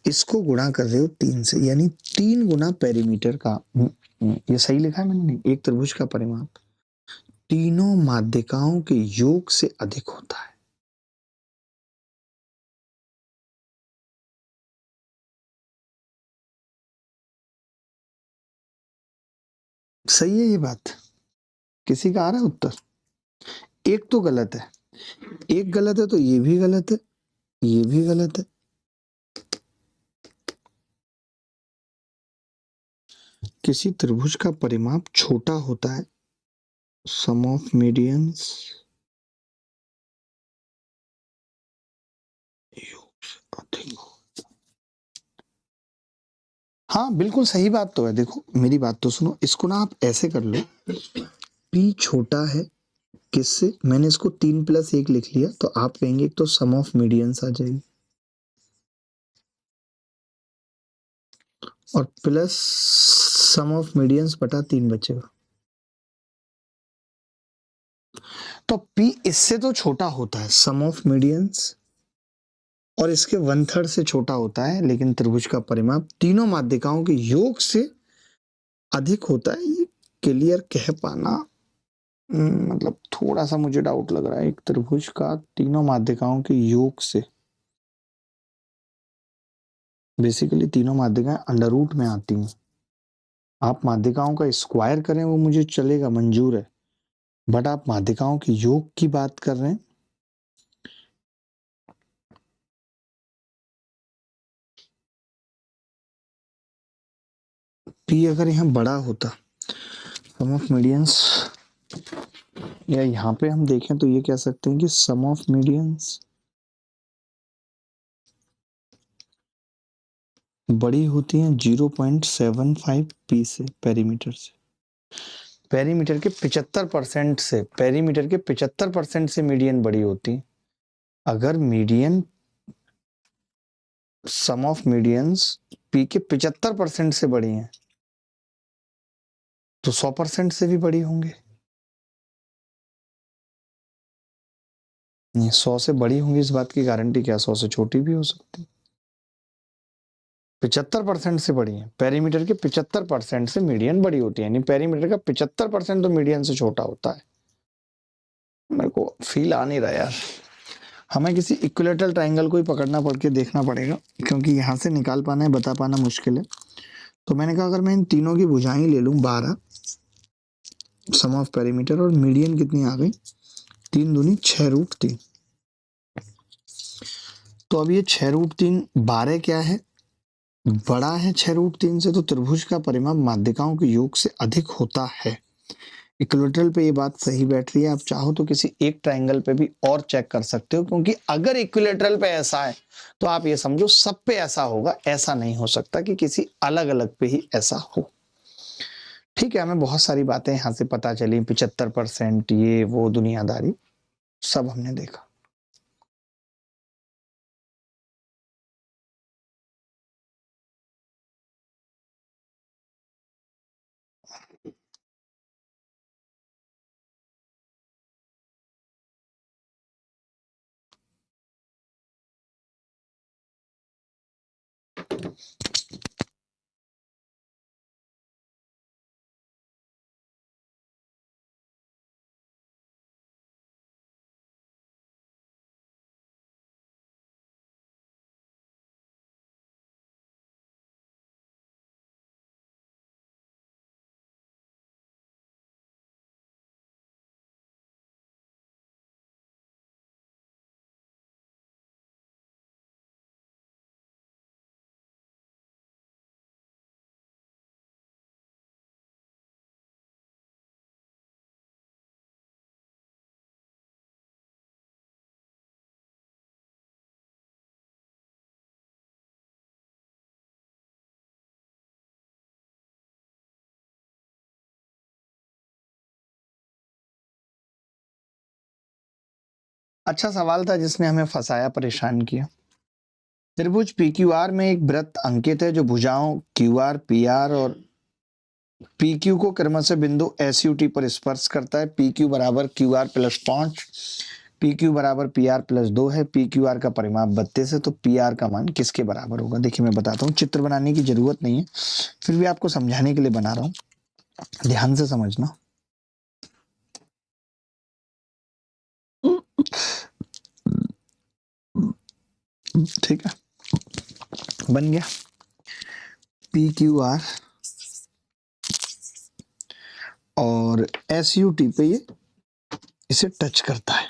इसको गुणा कर रहे हो 3 से, यानी 3 गुना पेरीमीटर का, ये सही लिखा है मैंने? नहीं, एक त्रिभुज का परिमाप तीनों माध्यिकाओं के योग से अधिक होता है। सही है ये बात? किसी का आ रहा है उत्तर? एक तो गलत है, एक गलत है, तो ये भी गलत है, ये भी गलत है। किसी त्रिभुज का परिमाप छोटा होता है, सम ऑफ मीडियंस अधिक हो। हाँ बिल्कुल सही बात तो है। देखो मेरी बात तो सुनो, इसको ना आप ऐसे कर लो, P छोटा है किससे, मैंने इसको 3+1 लिख लिया, तो आप कहेंगे एक तो सम ऑफ मीडियंस आ जाएगी और प्लस सम ऑफ मीडियंस बटा 3 बचेगा। तो P इससे तो छोटा होता है, सम ऑफ मीडियंस और इसके 1/3 से छोटा होता है, लेकिन त्रिभुज का परिमाप तीनों माध्यिकाओं के योग से अधिक होता है। ये क्लियर कह पाना मतलब थोड़ा सा मुझे डाउट लग रहा है। एक त्रिभुज का तीनों माध्यिकाओं के योग से, बेसिकली तीनों माध्यिकाएं अंडर रूट में आती हैं। आप माध्यिकाओं का स्क्वायर करें वो मुझे चलेगा, मंजूर है, बट आप माध्यिकाओं के योग की बात कर रहे हैं। पी अगर यहाँ बड़ा होता, सम ऑफ मीडियंस, या यहाँ पे हम देखें तो ये कह सकते हैं कि सम ऑफ मीडियंस बड़ी होती हैं 0.75 पी से, पेरीमीटर से। पेरीमीटर के 75% से, पेरीमीटर के 75% से मीडियन बड़ी होती है। अगर median, sum of medians P के 75% से बड़ी हैं तो 100% से भी बड़ी होंगे। नहीं, 100 से बड़ी होंगी इस बात की गारंटी क्या? 100 से छोटी भी हो सकती है। 75% से बड़ी है, पेरीमीटर के 75% से मीडियन बड़ी होती है, यानी पेरीमीटर का 75% तो मीडियन से छोटा होता है। मेरे को फील आ नहीं रहा यार। हमें किसी इक्विलेटरल ट्राइंगल को ही पकड़ना पड़ के देखना पड़ेगा, क्योंकि यहाँ से निकाल पाना है, बता पाना मुश्किल है। तो मैंने कहा अगर मैं इन तीनों की भुजाएं ले लूँ 12, सम ऑफ पेरीमीटर, और मीडियन कितनी आ गई? 3 दूनी 6√3। तो अब ये 6√3 12 क्या है? बड़ा है 6√3 से, तो त्रिभुज का परिमाप माध्यिकाओं के योग से अधिक होता है। इक्विलेटरल पे ये बात सही बैठ रही है। आप चाहो तो किसी एक ट्रायंगल पे भी और चेक कर सकते हो, क्योंकि अगर इक्विलेटरल पे ऐसा है तो आप ये समझो सब पे ऐसा होगा। ऐसा नहीं हो सकता कि किसी अलग अलग पे ही ऐसा हो। ठीक है, हमें बहुत सारी बातें यहाँ से पता चली, 75%, ये वो दुनियादारी सब हमने देखा। अच्छा सवाल था जिसने हमें फंसाया, परेशान किया। त्रिभुज PQR में एक वृत्त अंकित है जो भुजाओं QR, PR और PQ को क्रमशः बिंदु SUT पर स्पर्श करता है। PQ बराबर QR प्लस 5, PQ बराबर PR प्लस 2 है। PQR का परिमाप 32 है, तो PR का मान किसके बराबर होगा? देखिए मैं बताता हूँ, चित्र बनाने की जरूरत नहीं है, फिर भी आपको समझाने के लिए बना रहा हूँ, ध्यान से समझना। ठीक है, बन गया। PQR और SUT पे ये इसे टच करता है।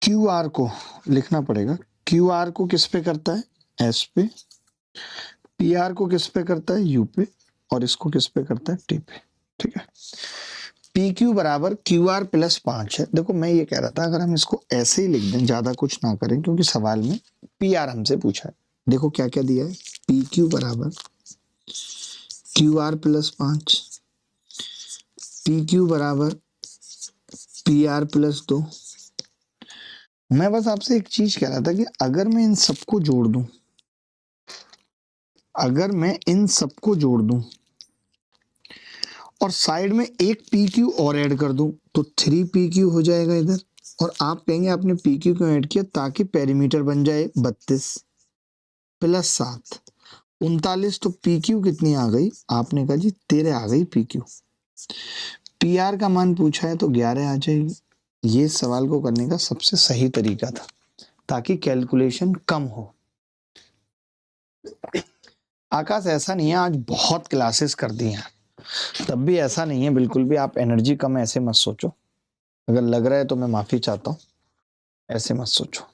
QR को लिखना पड़ेगा, QR को किस पे करता है? S पे। PR को किस पे करता है? U पे। और इसको किस पे करता है? T पे। ठीक है, PQ बराबर QR प्लस 5 है। देखो मैं ये कह रहा था अगर हम इसको ऐसे ही लिख दें, ज्यादा कुछ ना करें, क्योंकि सवाल में PR हमसे पूछा है। देखो क्या क्या दिया है, PQ बराबर QR प्लस 5, PQ बराबर PR प्लस 2। मैं बस आपसे एक चीज कह रहा था कि अगर मैं इन सबको जोड़ दूं, अगर मैं इन सबको जोड़ दूं और साइड में एक PQ और ऐड कर दूं, तो 3PQ हो जाएगा इधर, और आप कहेंगे आपने पी क्यू क्यों ऐड किया, ताकि पेरीमीटर बन जाए 32 प्लस 7 39। तो पी क्यू कितनी आ गई, आपने कहा जी 13 आ गई पी क्यू। पी आर का मान पूछा है तो 11 आ जाएगी। ये सवाल को करने का सबसे सही तरीका था, ताकि कैलकुलेशन कम हो। आकाश ऐसा नहीं है, आज बहुत क्लासेस कर दी हैं, तब भी ऐसा नहीं है बिल्कुल भी आप एनर्जी कम ऐसे मत सोचो। अगर लग रहा है तो मैं माफी चाहता हूँ, ऐसे मत सोचो।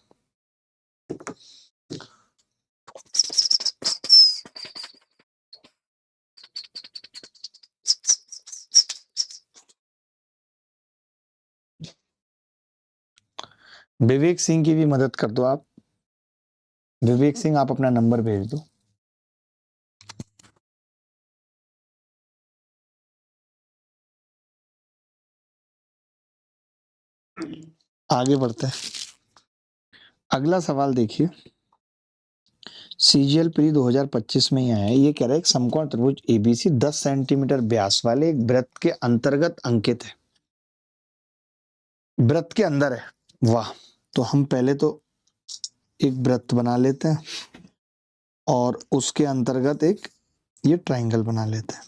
विवेक सिंह की भी मदद कर दो आप। विवेक सिंह आप अपना नंबर भेज दो। आगे बढ़ते हैं। अगला सवाल देखिए, सीजीएल प्री 2025 में ही आया है। ये कह रहा है एक समकोण त्रिभुज एबीसी 10 सेंटीमीटर व्यास वाले एक वृत्त के अंतर्गत अंकित है, वृत्त के अंदर है। वाह, तो हम पहले तो एक वृत्त बना लेते हैं और उसके अंतर्गत एक ये ट्रायंगल बना लेते हैं।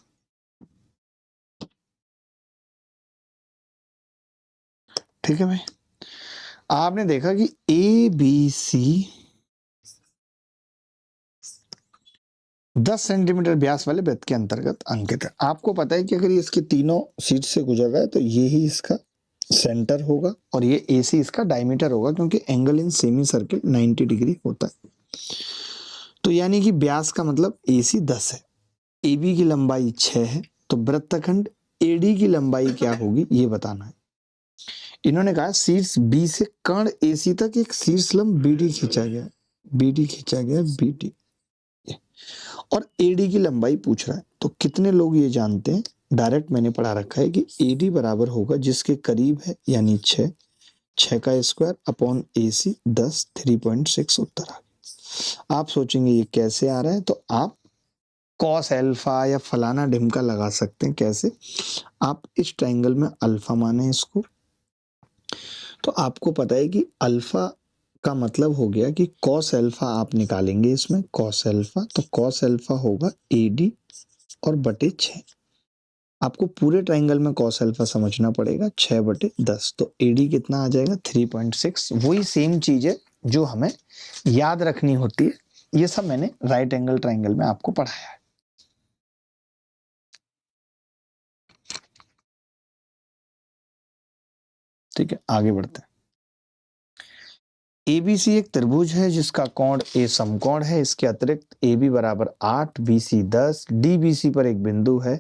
ठीक है भाई, आपने देखा कि ए बी सी 10 सेंटीमीटर व्यास वाले वृत्त के अंतर्गत अंकित है। आपको पता है कि अगर ये इसके तीनों शीट से गुजर रहा है तो ये ही इसका सेंटर होगा और ये AC इसका डायमीटर होगा, क्योंकि angle in semi circle 90 degree होता है। तो यानी कि व्यास का मतलब AC 10 है, AB की लंबाई 6 है, तो वृत्तखंड AD की लंबाई क्या होगी ये बताना है। इन्होंने कहा शीर्ष B से कर्ण AC तक एक शीर्ष लंब BD खींचा गया, BD खींचा गया, BD, और AD की लंबाई पूछ रहा है। तो कितने लोग ये जानते हैं, डायरेक्ट मैंने पढ़ा रखा है कि AD बराबर होगा जिसके करीब है यानी 6, 6 का स्क्वायर अपॉन AC 10, 3.6 उत्तर आ गया। आप सोचेंगे ये कैसे आ रहा है, तो आप कॉस अल्फा या फलाना ढिमका लगा सकते हैं। कैसे, आप इस ट्रायंगल में अल्फा माने इसको, तो आपको पता है कि अल्फा का मतलब हो गया कि कॉस अल्फा आप निकालेंगे इसमें, कॉस अल्फा, तो कॉस अल्फा होगा AD और बटे 6। आपको पूरे ट्रायंगल में कॉस अल्फा समझना पड़ेगा, 6/10, तो AD कितना आ जाएगा 3.6। वही सेम चीज है जो हमें याद रखनी होती है। ये सब मैंने राइट एंगल ट्रायंगल में आपको पढ़ाया है। ठीक है, आगे बढ़ते हैं। ABC एक त्रिभुज है जिसका कोण A समकोण है। इसके अतिरिक्त AB बराबर 8, BC 10, DBC पर एक बिंदु है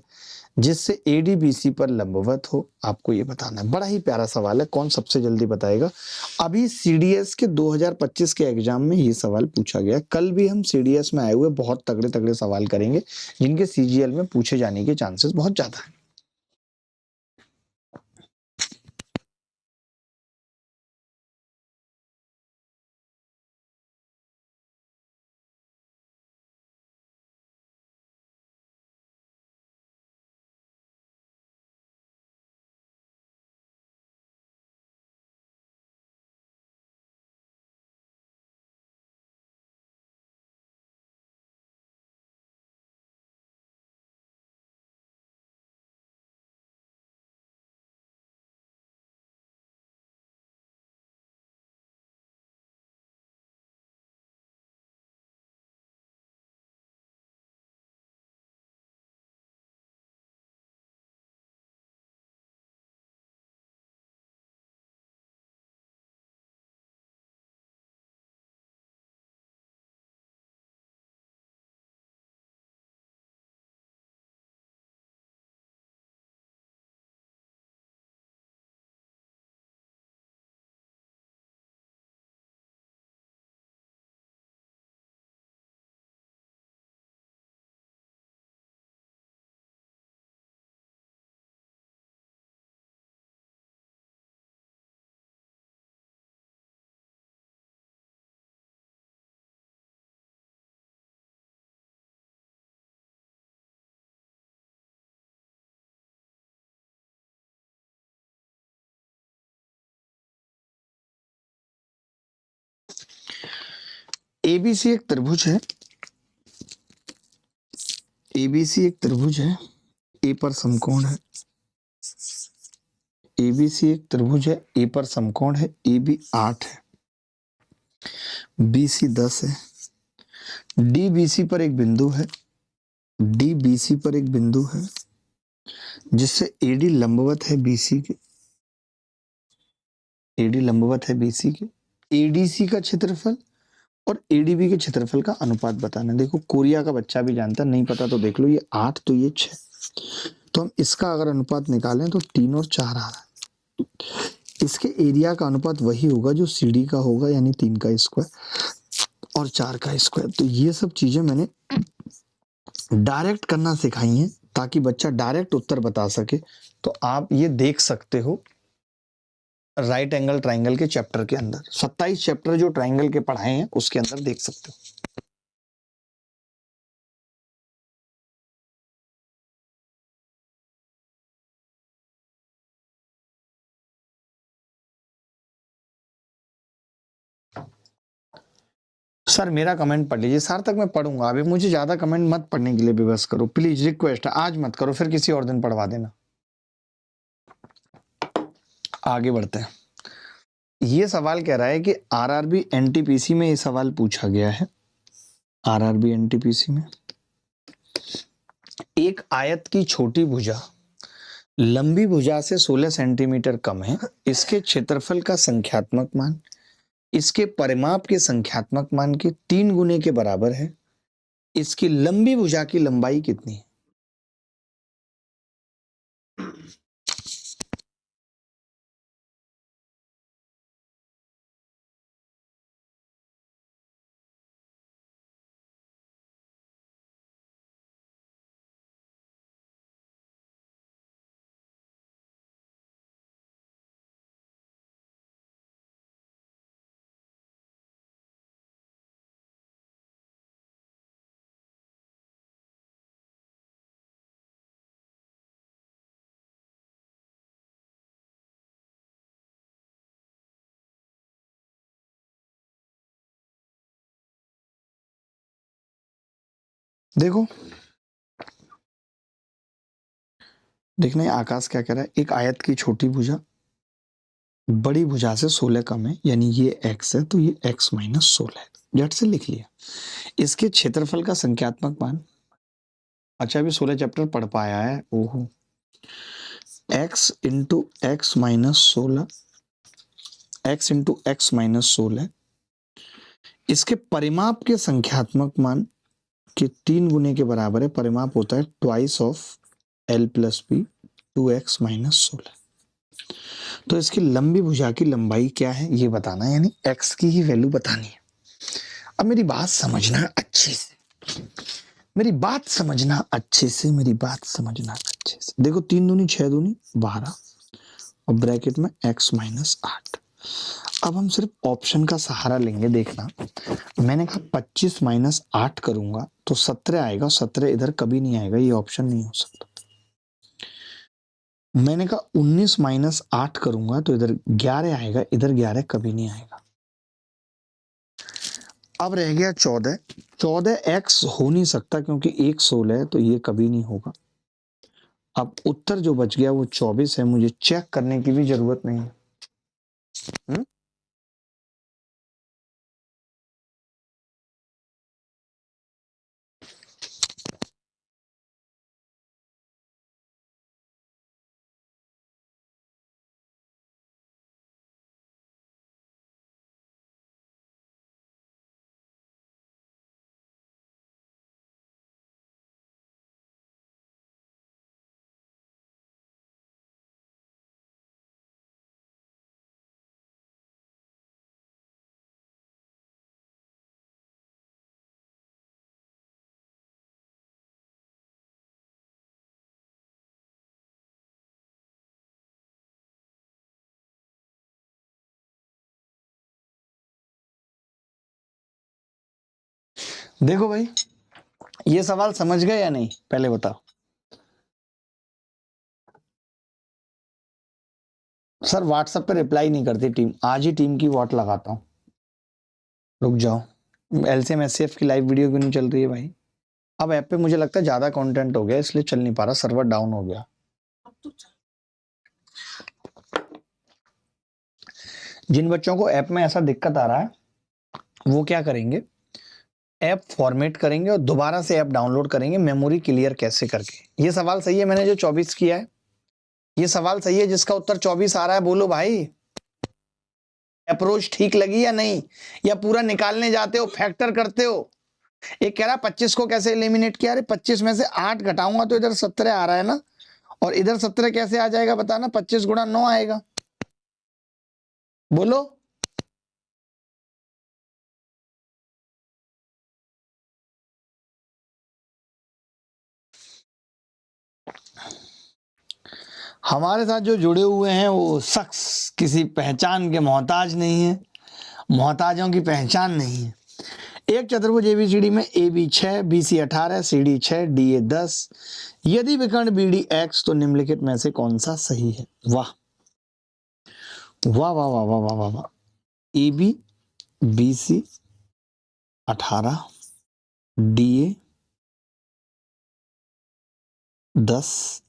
जिससे ADBC पर लंबवत हो। आपको ये बताना है। बड़ा ही प्यारा सवाल है, कौन सबसे जल्दी बताएगा। अभी CDS के 2025 के एग्जाम में ये सवाल पूछा गया। कल भी हम CDS में आए हुए बहुत तगड़े तगड़े सवाल करेंगे जिनके CGL में पूछे जाने के चांसेस बहुत ज्यादा है। एबीसी एक त्रिभुज है, एबीसी एक त्रिभुज है, ए पर समकोण है, एबीसी एक त्रिभुज है, ए पर समकोण है, ए बी 8 है, बीसी 10 है, डी बीसी पर एक बिंदु है, डी बीसी पर एक बिंदु है जिससे एडी लंबवत है बीसी के, एडी लंबवत है बीसी के, एडीसी का क्षेत्रफल और एडीबी के क्षेत्रफल का अनुपात बताना। देखो कोरिया का बच्चा भी जानता, नहीं पता तो देख लो, ये 8 तो ये 6, तो हम इसका अगर अनुपात निकालें तो 3 और 4 आ रहा है। इसके एरिया का अनुपात वही होगा जो सीडी का होगा, यानी 3 का स्क्वायर और 4 का स्क्वायर। तो ये सब चीजें मैंने डायरेक्ट करना सिखाई हैं ताकि बच्चा डायरेक्ट उत्तर बता सके। तो आप ये देख सकते हो राइट एंगल ट्राइंगल के चैप्टर के अंदर, 27 चैप्टर जो ट्राइंगल के पढ़ाए हैं उसके अंदर देख सकते हो। सर मेरा कमेंट पढ़ लीजिए, सार्थक मैं पढ़ूंगा, अभी मुझे ज्यादा कमेंट मत पढ़ने के लिए विवश करो प्लीज, रिक्वेस्ट है, आज मत करो, फिर किसी और दिन पढ़वा देना। आगे बढ़ते हैं। ये सवाल कह रहा है कि आरआरबी एनटीपीसी में ये सवाल पूछा गया है, आरआरबी एनटीपीसी में एक आयत की छोटी भुजा लंबी भुजा से 16 सेंटीमीटर कम है, इसके क्षेत्रफल का संख्यात्मक मान इसके परिमाप के संख्यात्मक मान के 3 गुने के बराबर है, इसकी लंबी भुजा की लंबाई कितनी है? देखो देखना है आकाश क्या कह रहा है, एक आयत की छोटी भुजा बड़ी भुजा से 16 कम है, यानी ये x है तो ये x माइनस 16 है, झट से लिख लिया। इसके क्षेत्रफल का संख्यात्मक मान, अच्छा अभी 16 चैप्टर पढ़ पाया है, ओहो, x into x minus 16, x into x minus 16, इसके परिमाप के संख्यात्मक मान के 3 गुने के बराबर है, परिमाप होता है twice of l plus B 2x minus 16। तो इसकी लंबी भुजा की लंबाई क्या है ये बताना है, यानी x की ही वैल्यू बतानी है। अब मेरी बात समझना अच्छे से, मेरी बात समझना अच्छे से, मेरी बात समझना अच्छे से। देखो 3 दूनी 6 दूनी 12 और ब्रैकेट में x माइनस 8। अब हम सिर्फ ऑप्शन का सहारा लेंगे, देखना मैंने कहा 25 माइनस 8 करूंगा तो 17 आएगा, 17 इधर कभी नहीं आएगा, ये ऑप्शन नहीं हो सकता। मैंने कहा 19 माइनस 8 करूंगा तो इधर 11 आएगा, इधर 11 कभी नहीं आएगा। अब रह गया 14, 14x हो नहीं सकता क्योंकि 1 16 है तो ये कभी नहीं होगा। अब उत्तर जो बच गया वो 24 है, मुझे चेक करने की भी जरूरत नहीं है। देखो भाई ये सवाल समझ गए या नहीं पहले बताओ। सर व्हाट्सएप पे रिप्लाई नहीं करती टीम, आज ही टीम की वॉट लगाता हूं, रुक जाओ। एलसीएम एचसीएफ की लाइव वीडियो क्यों नहीं चल रही है भाई? अब ऐप पे मुझे लगता है ज्यादा कंटेंट हो गया इसलिए चल नहीं पा रहा, सर्वर डाउन हो गया। जिन बच्चों को ऐप में ऐसा दिक्कत आ रहा है वो क्या करेंगे, ऐप फॉर्मेट करेंगे और दोबारा से ऐप डाउनलोड करेंगे मेमोरी क्लियर कैसे करके। ये सवाल सही है मैंने जो 24 किया है? ये सवाल सही है जिसका उत्तर 24 आ रहा है? बोलो भाई, अप्रोच ठीक लगी या नहीं? या पूरा निकालने जाते हो, फैक्टर करते हो? एक कह रहा 25 को कैसे एलिमिनेट किया? अरे 25 में से 8 घटाऊंगा तो इधर 17 आ रहा है ना, और इधर 17 कैसे आ जाएगा बताना? 25 गुणा 9 आएगा। बोलो। हमारे साथ जो जुड़े हुए हैं वो शख्स किसी पहचान के मोहताज नहीं है, मोहताजों की पहचान नहीं है। एक चतुर्भुज एबीसीडी में A B 6, B C 18, C D 6, D A 10, यदि विकर्ण बी डी एक्स तो निम्नलिखित में से कौन सा सही है? वाह वाह वाह वाह वाह वाह वाह वाह। A B B C 18, D A 10,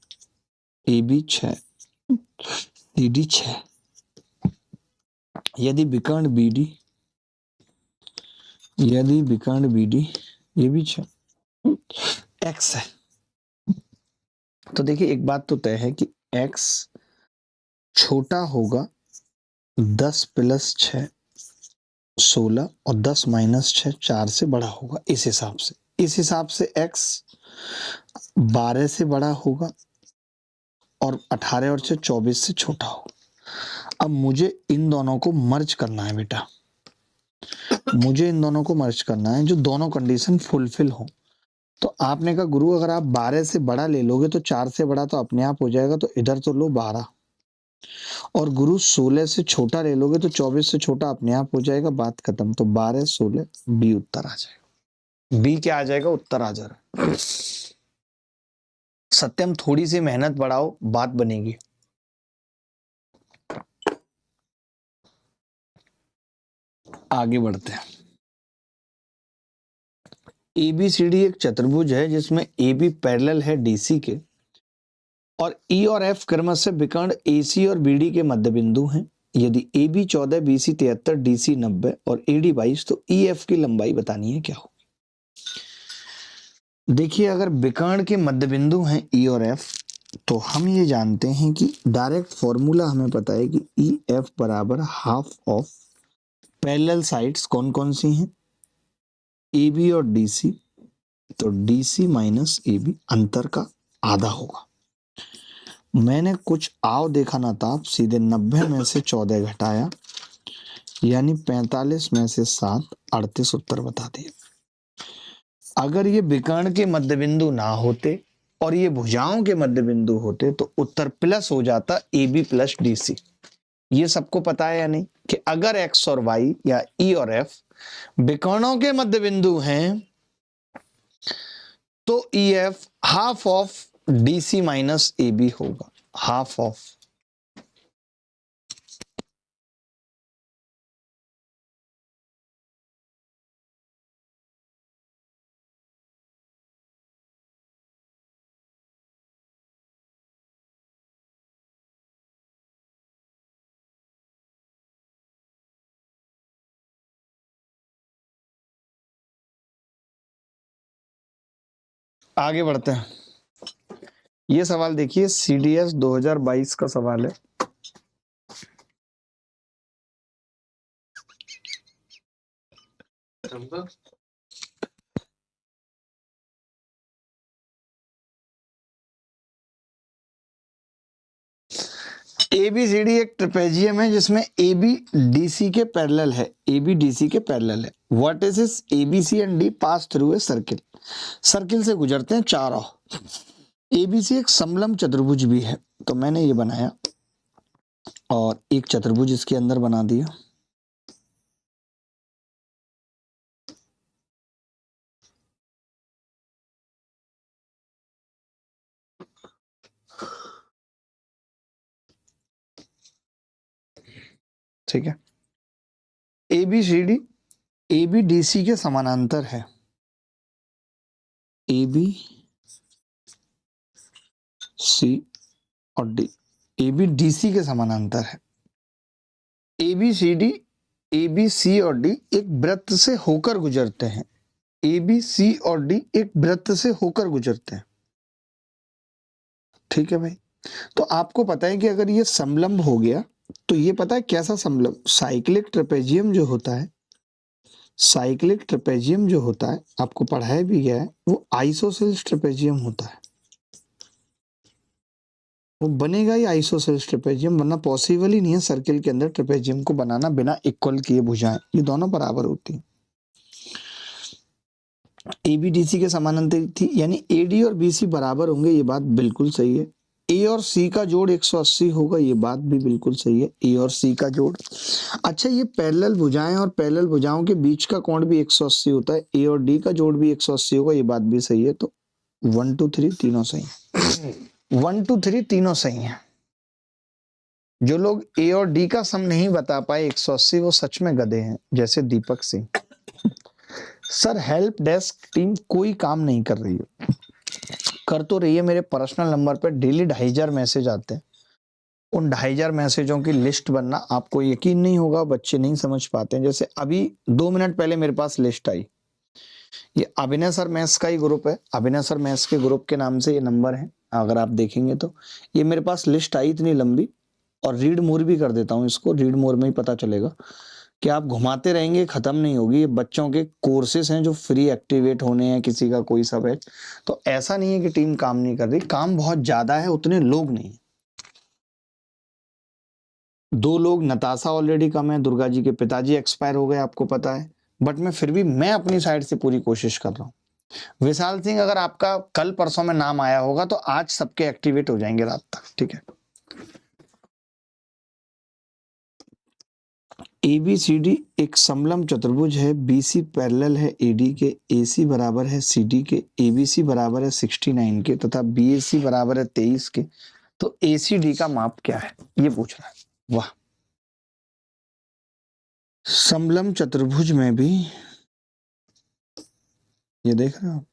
A B 6, C D 6, यदि विकर्ण बी डी, यदि विकर्ण बी डी ये भी 6 एक्स है। तो देखिए एक बात तो तय है कि x छोटा होगा 10 प्लस 6 16 और 10 माइनस 6 4 से बड़ा होगा। इस हिसाब से x 12 से बड़ा होगा और 18 और 6 24 से छोटा होगा। अब मुझे इन दोनों को मर्ज करना है बेटा, मुझे इन दोनों को मर्ज करना है जो दोनों कंडीशन फुलफिल हो। तो आपने कहा गुरु अगर आप 12 से बड़ा ले लोगे तो 4 से बड़ा तो अपने आप हो जाएगा, तो इधर तो लो 12, और गुरु 16 से छोटा ले लोगे तो 24 से छोटा अपने आप हो जाएगा, बात खत्म। तो 12 16 बी उत्तर आ जाएगा। बी क्या आ जाएगा? उत्तर आ जा रहा है। सत्यम थोड़ी सी मेहनत बढ़ाओ, बात बनेगी। आगे बढ़ते हैं। एबीसीडी एक चतुर्भुज है जिसमें ए बी पैरेलल है डीसी के, और ई और एफ क्रमशः विकर्ण एसी और बीडी के मध्य बिंदु हैं। यदि A B 14, B C 73, D C 90 और ए डी 22 तो ई एफ की लंबाई बतानी है क्या हो। देखिए अगर विकर्ण के मध्य बिंदु हैं ई और एफ, तो हम ये जानते हैं कि डायरेक्ट फॉर्मूला हमें पता है कि ई एफ बराबर हाफ ऑफ पैरेलल साइड्स कौन कौन सी हैं, ए बी और डी सी, तो D C minus A B अंतर का आधा होगा। मैंने कुछ आव देखा ना था, सीधे 90 में से 14 घटाया यानी 45 में से 7 38 उत्तर बता दिए। अगर ये विकर्ण के मध्य बिंदु ना होते और ये भुजाओं के मध्य बिंदु होते तो उत्तर प्लस हो जाता A B plus D C. ये सबको पता है या नहीं कि अगर एक्स और वाई या ई और एफ विकर्णों के मध्य बिंदु हैं तो E F half of D C minus A B होगा, हाफ ऑफ। आगे बढ़ते हैं। ये सवाल देखिए, सीडीएस 2022 का सवाल है। ए बी सी डी एक ट्रेपेजियम है जिसमें ए बी डी सी के पैरेलल है, ए बी डी सी के पैरेलल है। Vertices A B C and D pass through a circle, circle से गुजरते हैं चारों। ए बी सी एक समलंब चतुर्भुज भी है, तो मैंने ये बनाया और एक चतुर्भुज इसके अंदर बना दिया। ठीक है, A B C D A B D C के समानांतर है, ए बी सी और D, A B D C के समानांतर है, A B C D, A B C और डी एक वृत्त से होकर गुजरते हैं, ए बी सी और डी एक वृत्त से होकर गुजरते हैं। ठीक है भाई, तो आपको पता है कि अगर ये समलंब हो गया तो ये पता है कैसा समलंब, साइक्लिक ट्रेपेजियम जो होता है, साइक्लिक ट्रेपेजियम जो होता है आपको पढ़ाया भी गया है, वो आइसोसेल्स ट्रेपेजियम होता है, वो बनेगा ही आइसोसेल्स ट्रेपेजियम, वरना पॉसिबल ही नहीं है सर्किल के अंदर ट्रेपेजियम को बनाना बिना इक्वल किए भुजाएं, ये दोनों बराबर होती हैं। एबीडीसी के समानांतर थी, यानी एडी और बीसी बराबर होंगे, ये बात बिल्कुल सही है। ए और सी का जोड़ 180 होगा, ये बात भी बिल्कुल सही है, ए और सी का जोड़। अच्छा, ये पैरेलल भुजाएं और पैरेलल भुजाओं के बीच का कोण भी 180 होता है, ए और डी का जोड़ भी 180 होगा, ये बात भी सही है। तो 1 2 3 तीनों सही है, 1 2 3 तीनों सही है। जो लोग ए और डी का सम नहीं बता पाए 180, वो सच में गधे हैं, जैसे Deepak Singh. Sir help desk team कोई काम नहीं कर रही है, कर तो रही है, मेरे पर्सनल नंबर पर डेली 2500 मैसेज आते हैं, उन 2500 मैसेजों की लिस्ट बनना आपको यकीन नहीं होगा, बच्चे नहीं समझ पाते हैं। जैसे अभी 2 मिनट पहले मेरे पास लिस्ट आई, ये अभिनय सर मैथ्स का ही ग्रुप है, अभिनय सर मैथ्स के ग्रुप के नाम से ये नंबर है, अगर आप देखेंगे तो ये मेरे पास लिस्ट आई इतनी लंबी, और रीड मोर भी कर देता हूँ इसको, रीड मोर में ही पता चलेगा कि आप घुमाते रहेंगे खत्म नहीं होगी। ये बच्चों के कोर्सेस हैं जो फ्री एक्टिवेट होने हैं, किसी का कोई सब है, तो ऐसा नहीं है कि टीम काम नहीं कर रही, काम बहुत ज्यादा है, उतने लोग नहीं। 2 लोग, नताशा ऑलरेडी कम है, दुर्गा जी के पिताजी एक्सपायर हो गए आपको पता है, बट मैं फिर भी मैं अपनी साइड से पूरी कोशिश कर रहा हूँ। विशाल सिंह, अगर आपका कल परसों में नाम आया होगा तो आज सबके एक्टिवेट हो जाएंगे रात तक, ठीक है। ABCD एक समलंब चतुर्भुज है, BC पैरेलल है AD के, AC बराबर है CD के, ABC बराबर है 69 के तथा BAC बराबर है 23 के, तो ACD का माप क्या है ये पूछ रहा है। वाह, समलंब चतुर्भुज में भी ये देख रहे हो,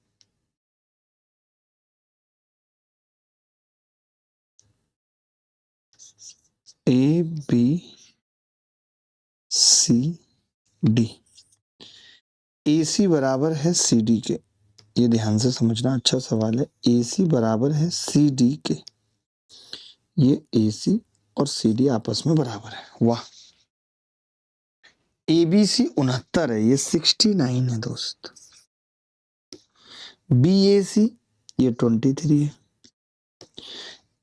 ABCD, AC बराबर है CD के, ये ध्यान से समझना, अच्छा सवाल है। AC बराबर है CD के, ये AC और CD आपस में बराबर है। वाह, ABC 69 है, ये 69 है दोस्त। BAC ये 23 है।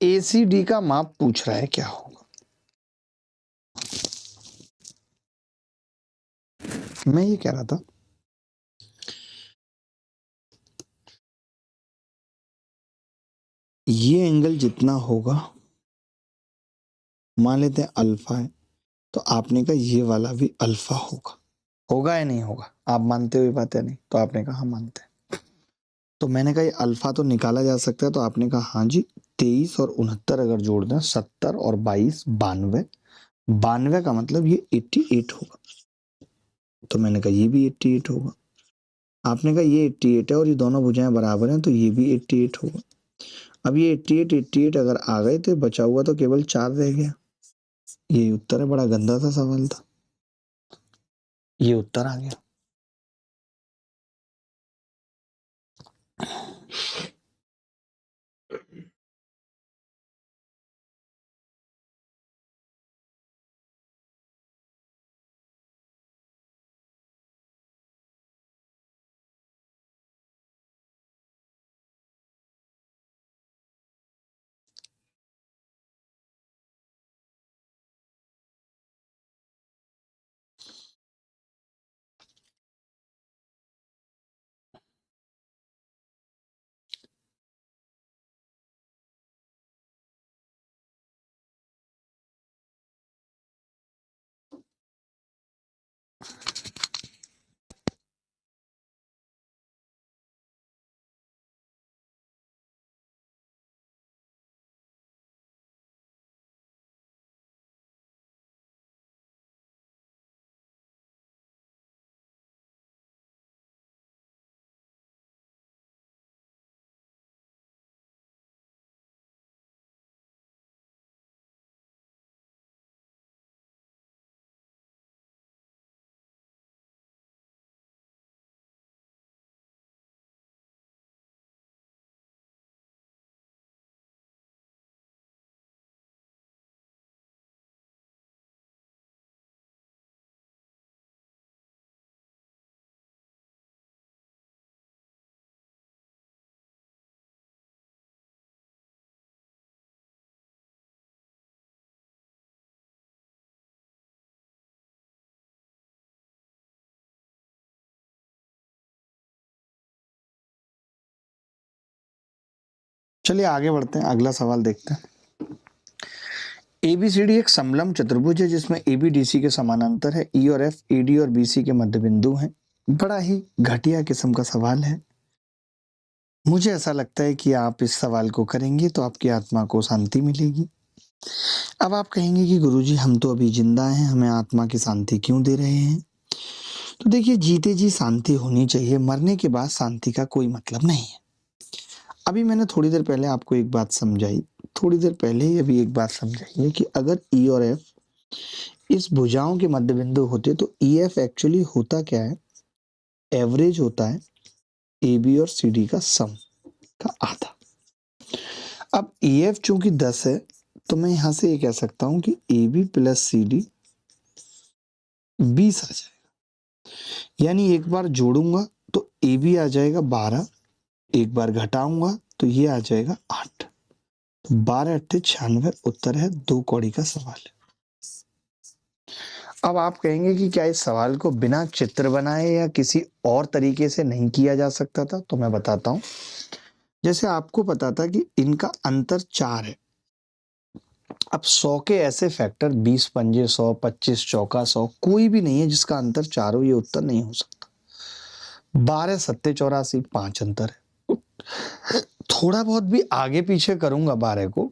ACD का माप पूछ रहा है, क्या होगा? मैं ये कह रहा था, ये एंगल जितना होगा, मान लेते हैं अल्फा है, तो आपने कहा ये वाला भी अल्फा होगा, होगा या नहीं होगा? आप मानते हो ये बात या नहीं? तो आपने कहा हाँ मानते हैं। तो मैंने कहा ये अल्फा तो निकाला जा सकता है, तो आपने कहा हाँ जी। 23 और 69 अगर जोड़ दें, 70 और 22 92, 92 का मतलब ये 88 होगा, तो मैंने कहा ये भी 88 होगा। आपने कहा ये 88 है और ये दोनों भुजाएं बराबर हैं, तो ये भी 88 होगा। अब ये 88 अगर आ गए तो बचा हुआ तो केवल 4 रह गया, ये उत्तर है। बड़ा गंदा सा सवाल था, ये उत्तर आ गया। चलिए आगे बढ़ते हैं, अगला सवाल देखते हैं। ABCD एक समलंब चतुर्भुज है जिसमें AB DC के समानांतर है, E और F AD और BC के मध्य बिंदु हैं। बड़ा ही घटिया किस्म का सवाल है। मुझे ऐसा लगता है कि आप इस सवाल को करेंगे तो आपकी आत्मा को शांति मिलेगी। अब आप कहेंगे कि गुरुजी हम तो अभी जिंदा हैं, हमें आत्मा की शांति क्यों दे रहे हैं? तो देखिए, जीते जी शांति होनी चाहिए, मरने के बाद शांति का कोई मतलब नहीं है। अभी मैंने थोड़ी देर पहले आपको एक बात समझाई, थोड़ी देर पहले ही अभी एक बात समझाई है कि अगर E और F इस भुजाओं के मध्य बिंदु होते तो EF एक्चुअली होता क्या है? एवरेज होता है AB और CD का सम का आधा। अब EF चूंकि 10 है तो मैं यहां से ये कह सकता हूं कि AB प्लस CD 20 आ जाएगा। यानी एक बार जोड़ूंगा तो AB आ जाएगा 12, एक बार घटाऊंगा तो ये आ जाएगा 8। तो 12 8 96 उत्तर है 2 कौड़ी का सवाल है। अब आप कहेंगे कि क्या इस सवाल को बिना चित्र बनाए या किसी और तरीके से नहीं किया जा सकता था? तो मैं बताता हूं। जैसे आपको पता था कि इनका अंतर 4 है। अब 100 के ऐसे फैक्टर 20 पंजे 100, 25 चौका 100, कोई भी नहीं है जिसका अंतर 4 हो, ये उत्तर नहीं हो सकता। 12 सत्ते 84, 5 अंतर है। थोड़ा बहुत भी आगे पीछे करूंगा 12 को,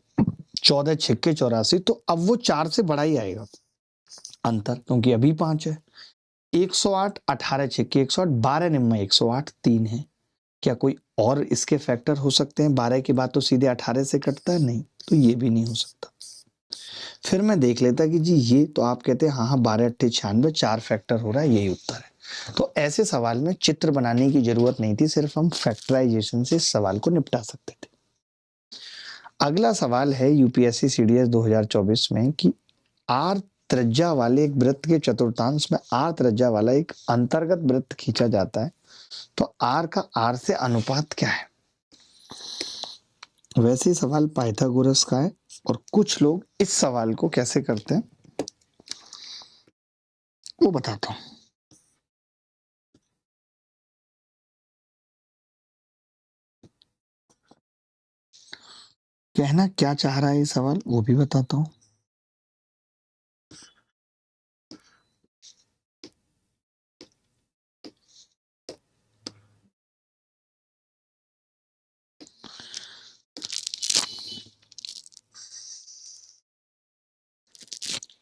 14 छिक्के 84, तो अब वो 4 से बड़ा ही आएगा अंतर, क्योंकि अभी 5 है। 108 18 छिक्के 108, 12 निम्न 108, 3 है। क्या कोई और इसके फैक्टर हो सकते हैं? 12 के बाद तो सीधे 18 से कटता है, नहीं, तो ये भी नहीं हो सकता। फिर मैं देख लेता कि जी ये तो आप कहते हैं हाँ 12 8 96, 4 फैक्टर हो रहा है, यही उत्तर है। तो ऐसे सवाल में चित्र बनाने की जरूरत नहीं थी, सिर्फ हम फैक्टराइजेशन से इस सवाल को निपटा सकते थे। अगला सवाल है यूपीएससी सीडीएस 2024 में कि आर त्रिज्या वाले एक वृत्त के चतुर्थांश में आर त्रिज्या वाला एक अंतर्गत वृत्त खींचा जाता है, तो आर का आर से अनुपात क्या है? वैसे ही सवाल पाइथागोरस का है और कुछ लोग इस सवाल को कैसे करते हैं वो बताता हूं। कहना क्या चाह रहा है ये सवाल वो भी बताता हूं।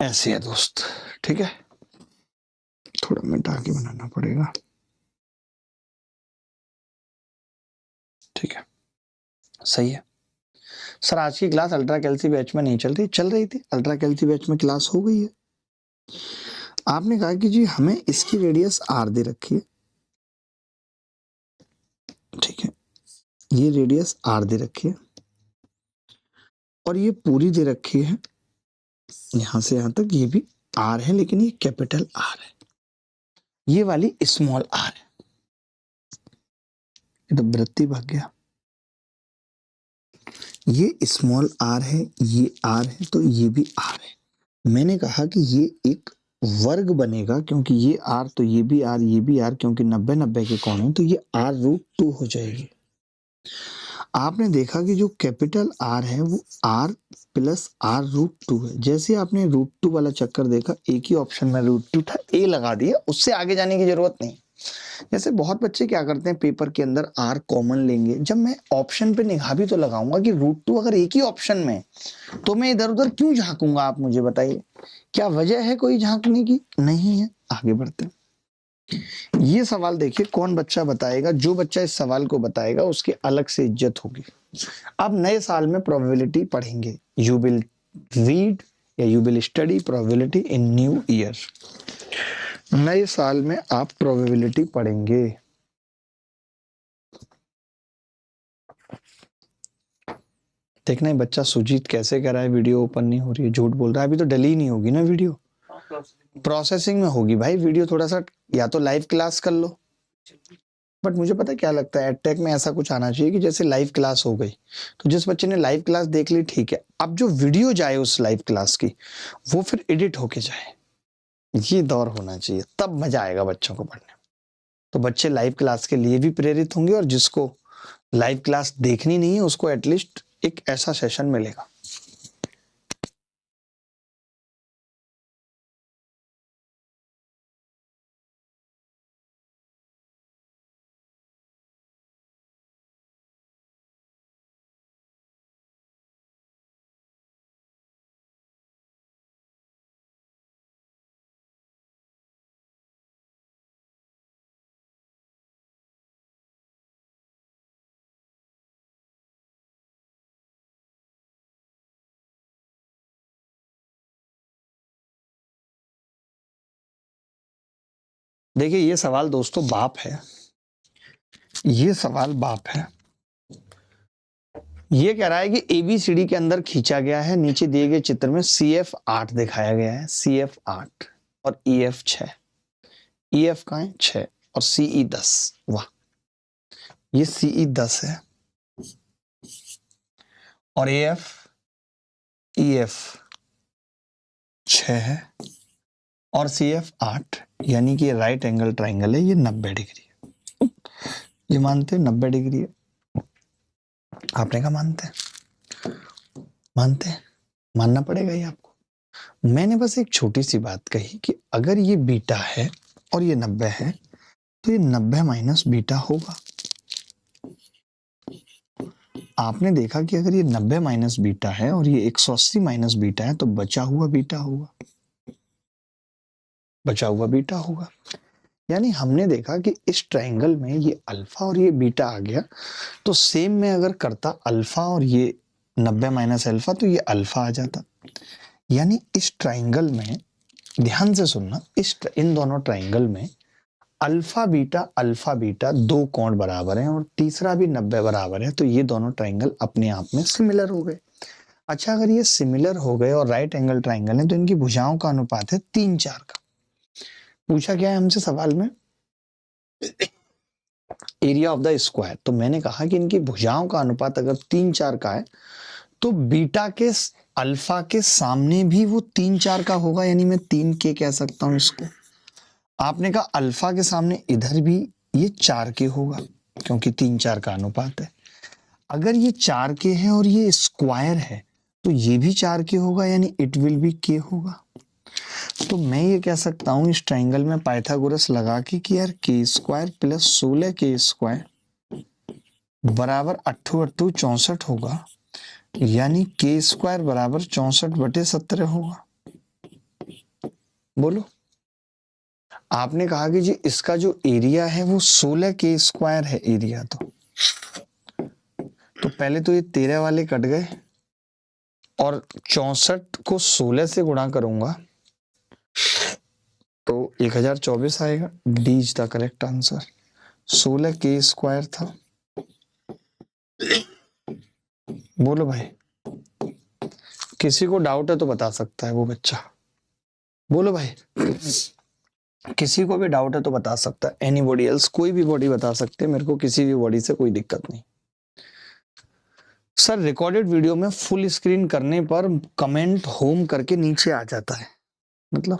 ऐसे है दोस्त, ठीक है, थोड़ा मिटा के बनाना पड़ेगा, ठीक है, सही है। सर आज की क्लास अल्ट्रा कैल्सी बैच में नहीं चल रही थी, अल्ट्रा कैल्सी बैच में क्लास हो गई है। आपने कहा कि जी हमें इसकी रेडियस आर दे रखी है, ठीक है, ये रेडियस आर दे रखी है और ये पूरी दे रखी है यहां से यहां तक, ये भी आर है, लेकिन ये कैपिटल आर है, ये वाली स्मॉल आर है। ये तो वृत्ति भाग गया, ये स्मॉल आर है, ये आर है, तो ये भी आर है। मैंने कहा कि ये एक वर्ग बनेगा, क्योंकि ये आर तो ये भी आर, ये भी आर, क्योंकि 90 90 के कोण हैं, तो ये r√2 हो जाएगी। आपने देखा कि जो कैपिटल आर है वो आर प्लस r√2 है। जैसे आपने √2 वाला चक्कर देखा, एक ही ऑप्शन में √2 था, ए लगा दिया, उससे आगे जाने की जरूरत नहीं। जैसे बहुत बच्चे क्या करते हैं, पेपर के अंदर आर कॉमन लेंगे, जब मैं ऑप्शन पे निगाह भी तो लगाऊंगा कि √2 अगर एक ही ऑप्शन में तो मैं इधर उधर क्यों झांकूंगा? आप मुझे बताइए, क्या वजह है कोई झांकने की? नहीं है। आगे बढ़ते हैं। ये सवाल देखिए, कौन बच्चा बताएगा? जो बच्चा इस सवाल को बताएगा उसकी अलग से इज्जत होगी। अब नए साल में प्रोबेबिलिटी पढ़ेंगे, यू विल रीड या you will study probability in new year. नए साल में आप प्रोबेबिलिटी पढ़ेंगे। देखना है बच्चा सुजीत कैसे कह रहा है, वीडियो ओपन नहीं हो रही है, झूठ बोल रहा है, अभी तो डली नहीं होगी ना वीडियो, प्रोसेसिंग में होगी भाई वीडियो। थोड़ा सा या तो लाइव क्लास कर लो, बट मुझे पता क्या लगता है, एडटेक में ऐसा कुछ आना चाहिए कि जैसे लाइव क्लास हो गई तो जिस बच्चे ने लाइव क्लास देख ली ठीक है, अब जो वीडियो जाए उस लाइव क्लास की वो फिर एडिट होके जाए, ये दौर होना चाहिए, तब मजा आएगा बच्चों को पढ़ने। तो बच्चे लाइव क्लास के लिए भी प्रेरित होंगे और जिसको लाइव क्लास देखनी नहीं है उसको एटलीस्ट एक ऐसा सेशन मिलेगा। देखिए ये सवाल दोस्तों बाप है, ये सवाल बाप है। ये कह रहा है कि एबीसीडी के अंदर खींचा गया है, नीचे दिए गए चित्र में CF 8 दिखाया गया है, CF 8 और EF 6, EF का है 6 और CE 10। वाह, ये CE 10 है और EF 6 है और CF 8, यानी कि राइट एंगल ट्राइंगल है, ये 90 डिग्री है। ये मानते हैं 90 डिग्री है? आपने कहा मानते हैं? मानते हैं? मानना पड़ेगा ही आपको। मैंने बस एक छोटी सी बात कही कि अगर ये बीटा है और ये 90 है तो ये 90 माइनस बीटा होगा। आपने देखा कि अगर ये 90 माइनस बीटा है और ये 180 माइनस बीटा है तो बचा हुआ बीटा होगा, बचा हुआ बीटा होगा। यानी हमने देखा कि इस ट्रायंगल में ये अल्फा और ये बीटा आ गया, तो सेम में अगर करता अल्फा और ये 90 माइनस अल्फा तो ये अल्फा आ जाता। यानी इस ट्रायंगल में, ध्यान से सुनना, इन दोनों ट्रायंगल में अल्फा बीटा दो कोण बराबर हैं और तीसरा भी 90 बराबर है, तो ये दोनों ट्रायंगल अपने आप में सिमिलर हो गए। अच्छा, अगर ये सिमिलर हो गए और राइट एंगल ट्रायंगल है तो इनकी भुजाओं का अनुपात है 3:4 का। पूछा गया है हमसे सवाल में एरिया ऑफ द स्क्वायर, तो मैंने कहा कि इनकी भुजाओं का अनुपात अगर 3:4 का है तो बीटा के अल्फा के सामने भी वो 3:4 का होगा, यानी मैं 3K कह सकता हूं इसको। आपने कहा अल्फा के सामने इधर भी ये 4K होगा क्योंकि 3:4 का अनुपात है। अगर ये 4K है और ये स्क्वायर है तो ये भी 4K होगा, यानी इट विल बी K होगा। तो मैं ये कह सकता हूं इस ट्रायंगल में पाइथागोरस लगा के कि यार K² प्लस 16K² बराबर 8×8 = 64 होगा, यानी K² बराबर 64/17 होगा। बोलो। आपने कहा कि जी इसका जो एरिया है वो 16K² है एरिया, तो पहले तो ये 13 वाले कट गए और 64 को 16 से गुणा करूंगा तो 1024 आएगा। D is the correct answer. 16K² था। बोलो भाई, किसी को डाउट है तो बता सकता है वो बच्चा। बोलो भाई, किसी को भी डाउट है तो बता सकता है। एनीबॉडी एल्स, कोई भी बॉडी बता सकते हैं, मेरे को किसी भी बॉडी से कोई दिक्कत नहीं। सर रिकॉर्डेड वीडियो में फुल स्क्रीन करने पर कमेंट होम करके नीचे आ जाता है, मतलब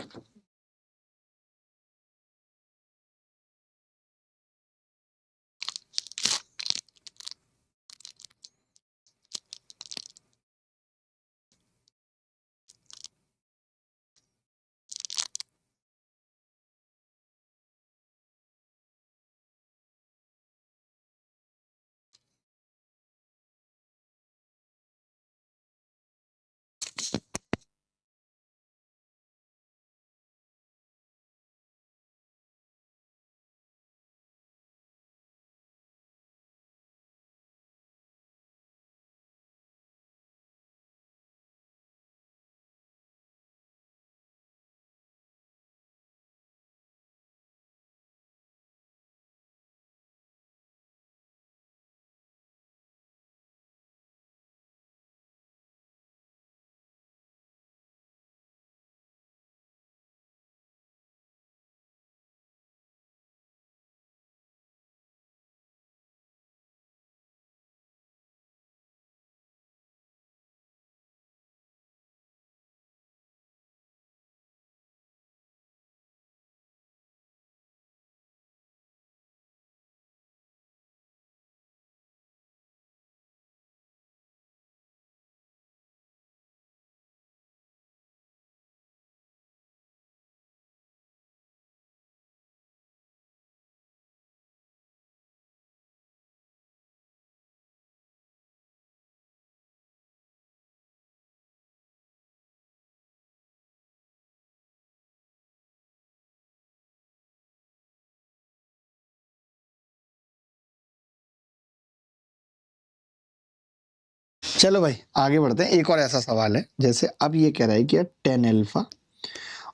चलो भाई आगे बढ़ते हैं। एक और ऐसा सवाल है, जैसे अब ये कह रहा है कि यार टेन अल्फा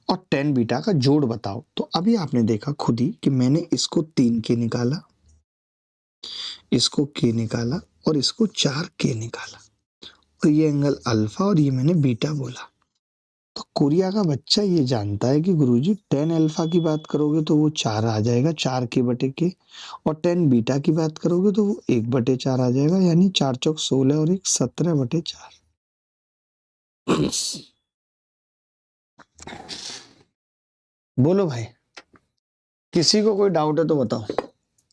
और टेन बीटा का जोड़ बताओ। तो अभी आपने देखा खुद ही कि मैंने इसको 3 के निकाला, इसको के निकाला और इसको 4 के निकाला, तो ये एंगल अल्फा और ये मैंने बीटा बोला। तो कोरिया का बच्चा ये जानता है कि गुरुजी टेन अल्फा की बात करोगे तो वो 4 आ जाएगा, 4 के बटे के, और टेन बीटा की बात करोगे तो वो 1/4 आ जाएगा, यानी 4 चौक 16 और 1 17/4। बोलो भाई, किसी को कोई डाउट है तो बताओ,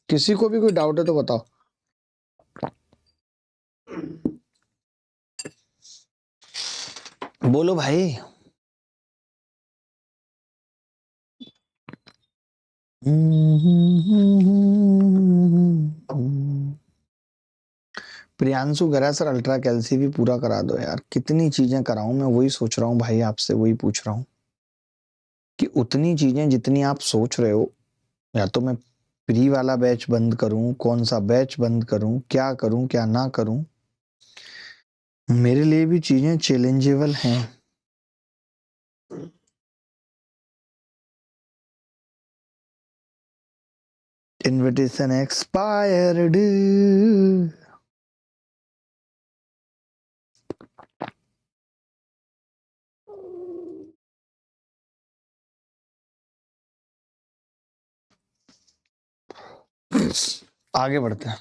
किसी को भी कोई डाउट है तो बताओ। बोलो भाई। प्रियांशु कह रहा है सर अल्ट्रा कैल्सी भी पूरा करा दो यार। कितनी चीजें कराऊं मैं, वही सोच रहा हूँ भाई, आपसे वही पूछ रहा हूँ कि उतनी चीजें जितनी आप सोच रहे हो, या तो मैं प्री वाला बैच बंद करूं, कौन सा बैच बंद करूं क्या ना करूं, मेरे लिए भी चीजें चैलेंजेबल हैं। Invitation expired. आगे बढ़ते हैं।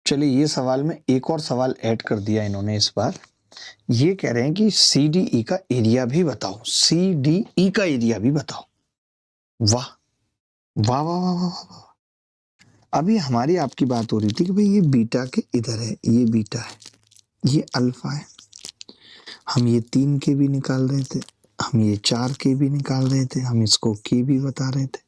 चलिए ये सवाल में एक और सवाल ऐड कर दिया इन्होंने इस बार। ये कह रहे हैं कि सी डी ई का एरिया भी बताओ, सी डी ई का एरिया भी बताओ। वाह वाह वाह वाह वाह वाह। अभी हमारी आपकी बात हो रही थी कि भाई ये बीटा के इधर है, ये बीटा है, ये अल्फा है, हम ये 3 के भी निकाल रहे थे, हम ये 4 के भी निकाल रहे थे, हम इसको के भी बता रहे थे।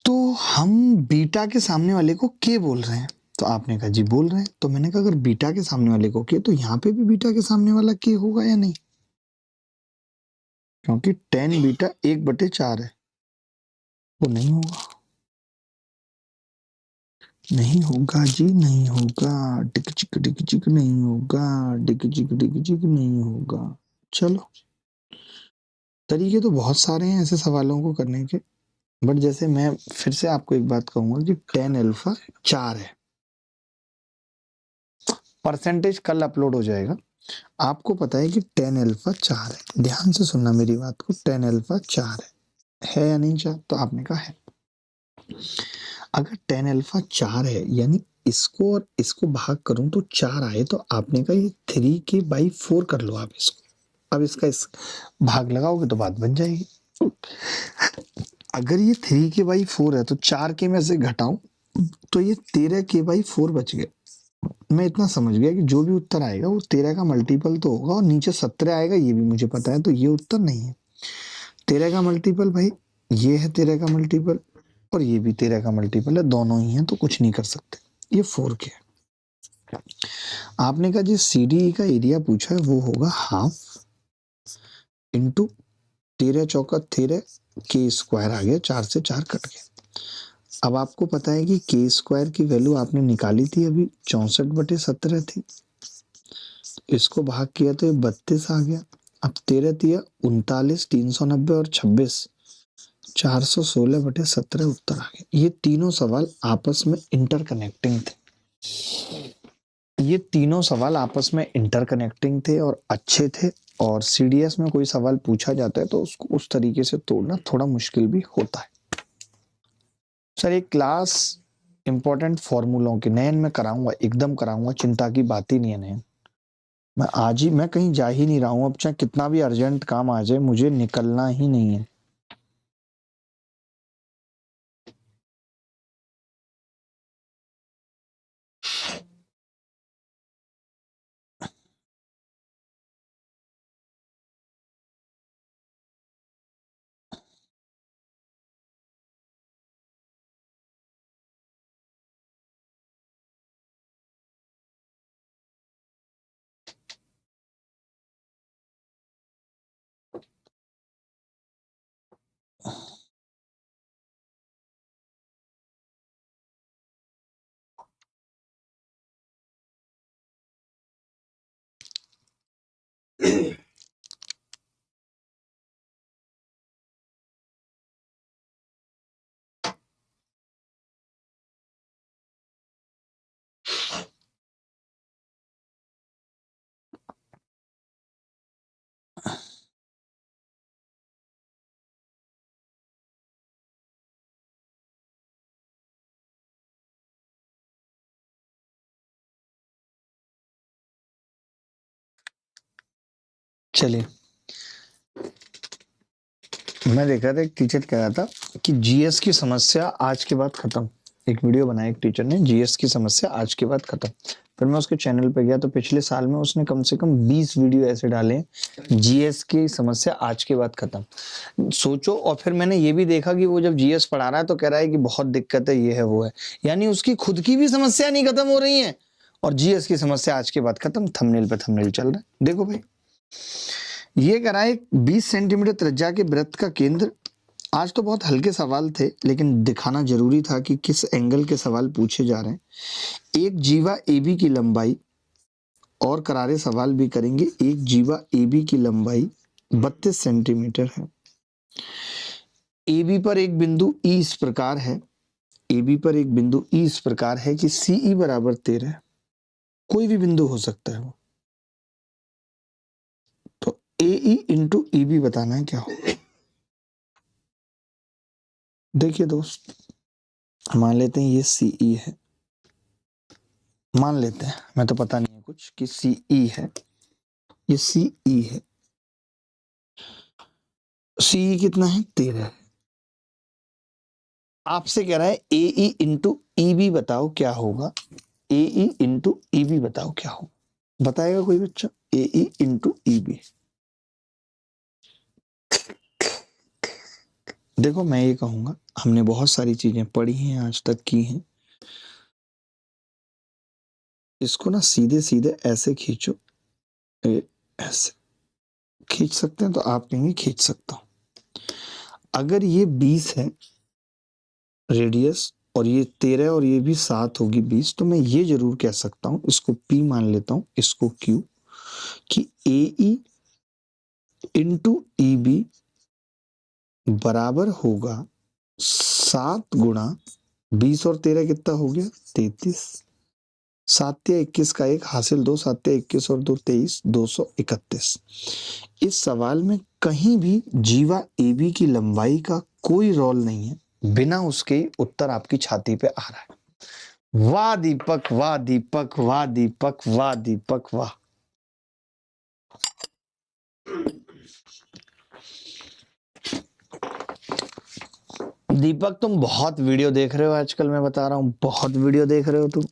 तो हम बीटा के सामने वाले को के बोल रहे हैं, तो आपने कहा जी बोल रहे हैं, तो मैंने कहा अगर बीटा के सामने वाले को के, तो यहाँ पे भी बीटा के सामने वाला के होगा या नहीं, क्योंकि 10 बीटा 1/4 है, वो नहीं होगा। नहीं होगा जी, नहीं होगा, डिक चिक नहीं होगा, डिक चिक नहीं होगा। चलो, तरीके तो बहुत सारे हैं ऐसे सवालों को करने के, बट जैसे मैं फिर से आपको एक बात कहूंगा कि 10 अल्फा 4 है। परसेंटेज कल अपलोड हो जाएगा। आपको पता है कि 10 अल्फा 4 है, ध्यान से सुनना मेरी बात को, 10 अल्फा 4 है या नहीं 4? तो आपने कहा है। अगर 10 अल्फा 4 है, यानी इसको और इसको भाग करूं तो 4 आए, तो आपने कहा ये 3 के/4 कर लो आप इसको। अब इसका इस भाग लगाओगे तो बात बन जाएगी। अगर ये 3 के/4 है तो 4 के में से घटाऊं तो ये 13 के/4 बच गए। मैं इतना समझ गया कि जो भी उत्तर आएगा वो 13 का मल्टीपल तो होगा, और नीचे 17 आएगा ये भी मुझे पता है, तो ये उत्तर नहीं है। 13 का मल्टीपल भाई ये है, 13 का मल्टीपल, और ये भी 13 का मल्टीपल है, दोनों ही हैं, तो कुछ नहीं कर सकते। ये 4 के है। आपने कहा जी सी डी ई का एरिया पूछा है, वो होगा हाफ इंटू 13 चौका 13 के स्क्वायर आ गया, 4 से 4 कट गया। अब आपको पता है कि के स्क्वायर की वैल्यू आपने निकाली थी अभी, 64/17 थी, इसको भाग किया तो ये 32 आ गया। अब 13 तिया 39, 390 और 26, 416/17 उत्तर आ गया। ये तीनों सवाल आपस में इंटरकनेक्टिंग थे, ये तीनों सवाल आपस में इंटरकनेक्टिंग थे और अच्छे थे। और सीडीएस में कोई सवाल पूछा जाता है तो उसको उस तरीके से तोड़ना थोड़ा मुश्किल भी होता है। सर एक क्लास इंपॉर्टेंट फॉर्मूलों के नयन में कराऊंगा, एकदम कराऊंगा, चिंता की बात ही नहीं है नयन। मैं आज ही, मैं कहीं जा ही नहीं रहा हूं, अब चाहे कितना भी अर्जेंट काम आ जाए मुझे निकलना ही नहीं है। चलिए, मैं देख रहा था एक टीचर कह रहा था कि जीएस की समस्या आज के बाद खत्म। एक वीडियो बनाया एक टीचर ने, जीएस की समस्या आज के बाद खत्म। फिर मैं उसके चैनल पे गया तो पिछले साल में उसने कम से कम 20 वीडियो ऐसे डाले, जीएस की समस्या आज के बाद खत्म। सोचो, और फिर मैंने ये भी देखा कि वो जब जीएस पढ़ा रहा है तो कह रहा है कि बहुत दिक्कत है, ये है वो है, यानी उसकी खुद की भी समस्या नहीं खत्म हो रही है और जीएस की समस्या आज के बाद खत्म। थंबनेल पे थंबनेल चल रहा है, देखो भाई। ये कह रहा है 20 सेंटीमीटर त्रिज्या के वृत्त का केंद्र। आज तो बहुत हल्के सवाल थे, लेकिन दिखाना जरूरी था कि किस एंगल के सवाल पूछे जा रहे हैं। एक जीवा AB की लंबाई, और करारे सवाल भी करेंगे। एक जीवा AB की लंबाई 32 सेंटीमीटर है। AB पर एक बिंदु E इस प्रकार है, AB पर एक बिंदु E इस प्रकार है कि CE बराबर 13। कोई भी बिंदु हो सकता है वो। तो AE इंटू EB बताना है क्या होगा। देखिए दोस्त, मान लेते हैं ये CE है, मान लेते हैं, मैं तो पता नहीं है कुछ, कि CE है, ये CE है। CE कितना है? 13 है। आपसे कह रहा है AE इंटू EB बताओ क्या होगा। AE इंटू EB बताओ क्या होगा। बताएगा कोई बच्चा? AE into EB। देखो, मैं ये कहूंगा, हमने बहुत सारी चीजें पढ़ी हैं, आज तक की हैं। इसको ना सीधे सीधे ऐसे खींचो, ऐसे खींच सकते हैं तो आप कहेंगे खींच सकता हूं। अगर ये 20 है रेडियस, और ये 13 और ये भी 7 होगी 20, तो मैं ये जरूर कह सकता हूं, इसको P मान लेता हूं, इसको Q, कि AE इंटू EB बराबर होगा 7 गुणा 20 और 13 कितना हो गया? 33। 7 या 21 का 1 हासिल 2, 7 या 21 और 2 23, 231। इस सवाल में कहीं भी जीवा AB की लंबाई का कोई रोल नहीं है, बिना उसके उत्तर आपकी छाती पे आ रहा है। वाह दीपक, वाह दीपक, वाह दीपक, वाह दीपक, वाह। दीपक, तुम बहुत वीडियो देख रहे हो आजकल, मैं बता रहा हूं, बहुत वीडियो देख रहे हो तुम।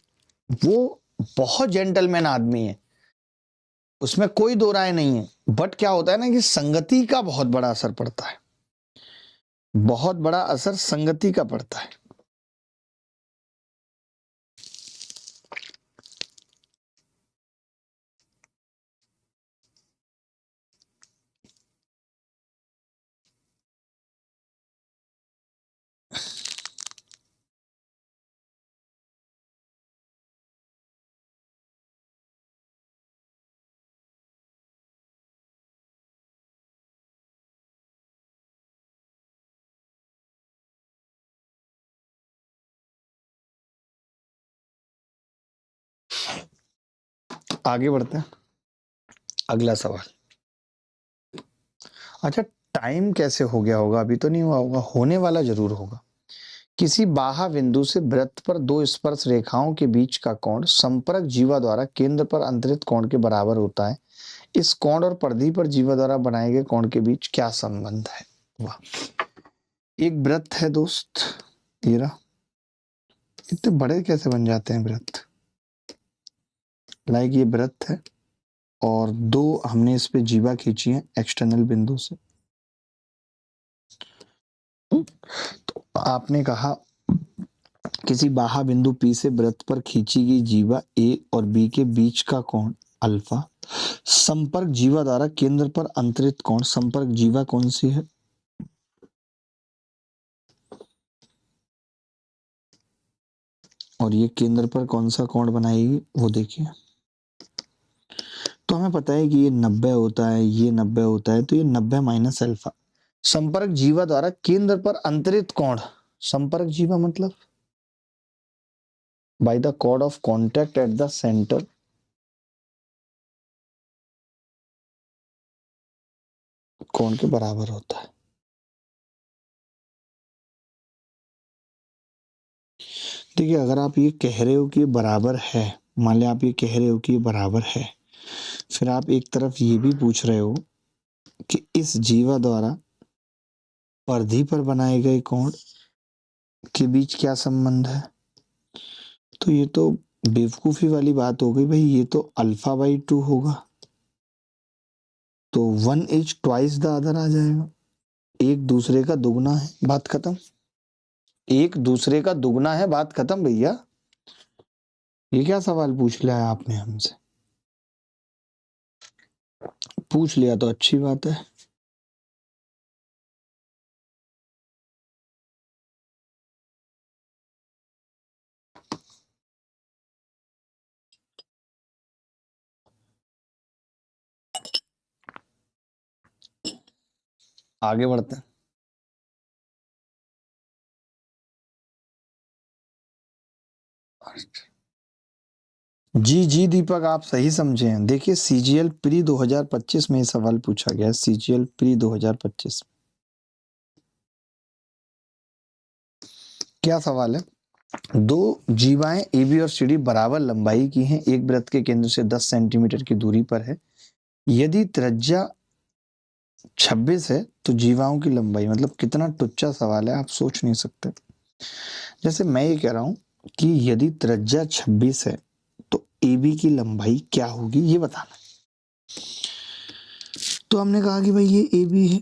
वो बहुत जेंटलमैन आदमी है, उसमें कोई दो राय नहीं है। बट क्या होता है ना कि संगति का बहुत बड़ा असर पड़ता है, बहुत बड़ा असर संगति का पड़ता है। आगे बढ़ते हैं, अगला सवाल। अच्छा, टाइम कैसे हो गया होगा? अभी तो नहीं हुआ होगा, होने वाला जरूर होगा। किसी बाहा बिंदु से वृत्त पर दो स्पर्श रेखाओं के बीच का कोण संपर्क जीवा द्वारा केंद्र पर अंतरित कोण के बराबर होता है। इस कोण और परिधि पर जीवा द्वारा बनाए गए कोण के बीच क्या संबंध है? वाह। एक वृत्त है दोस्त, ये रहा। इतने बड़े कैसे बन जाते हैं वृत्त? लाइक ये वृत्त है और दो हमने इस पे जीवा खींची है एक्सटर्नल बिंदु से। तो आपने कहा किसी बाहा बिंदु P से वृत्त पर खींची गई जीवा A और B के बीच का कोण अल्फा, संपर्क जीवा द्वारा केंद्र पर अंतरित कोण, संपर्क जीवा कौन सी है? और ये केंद्र पर कौन सा कोण बनाएगी वो देखिए। तो हमें पता है कि ये 90 होता है, ये 90 होता है, तो ये 90 माइनस अल्फा। संपर्क जीवा द्वारा केंद्र पर अंतरित कोण, संपर्क जीवा मतलब by the chord of contact at the centre, कोण के बराबर होता है। देखिए, अगर आप ये कह रहे हो कि ये बराबर है, मान लिया आप ये कह रहे हो कि ये बराबर है, फिर आप एक तरफ ये भी पूछ रहे हो कि इस जीवा द्वारा परिधि पर बनाए गए कोण के बीच क्या संबंध है। तो ये तो बेवकूफी वाली बात हो गई भाई, ये तो अल्फा बाई 2 होगा, तो 1 इज ट्वाइस द अदर आ जाएगा। एक दूसरे का दुगना है, बात खत्म। एक दूसरे का दुगना है, बात खत्म भैया। ये क्या सवाल पूछ लिया है आपने हमसे? पूछ लिया तो अच्छी बात है। आगे बढ़ते हैं। जी जी दीपक, आप सही समझे हैं। देखिए सीजीएल प्री 2025 में ये सवाल पूछा गया है, सीजीएल प्री 2025। क्या सवाल है? दो जीवाएं ए बी और सी डी बराबर लंबाई की हैं, एक वृत्त के केंद्र से 10 सेंटीमीटर की दूरी पर है। यदि त्रिज्या 26 है तो जीवाओं की लंबाई, मतलब कितना टुच्चा सवाल है, आप सोच नहीं सकते। जैसे मैं ये कह रहा हूं कि यदि त्रिज्या 26 है तो ए बी की लंबाई क्या होगी, ये बताना। तो हमने कहा कि भाई ये ए बी है,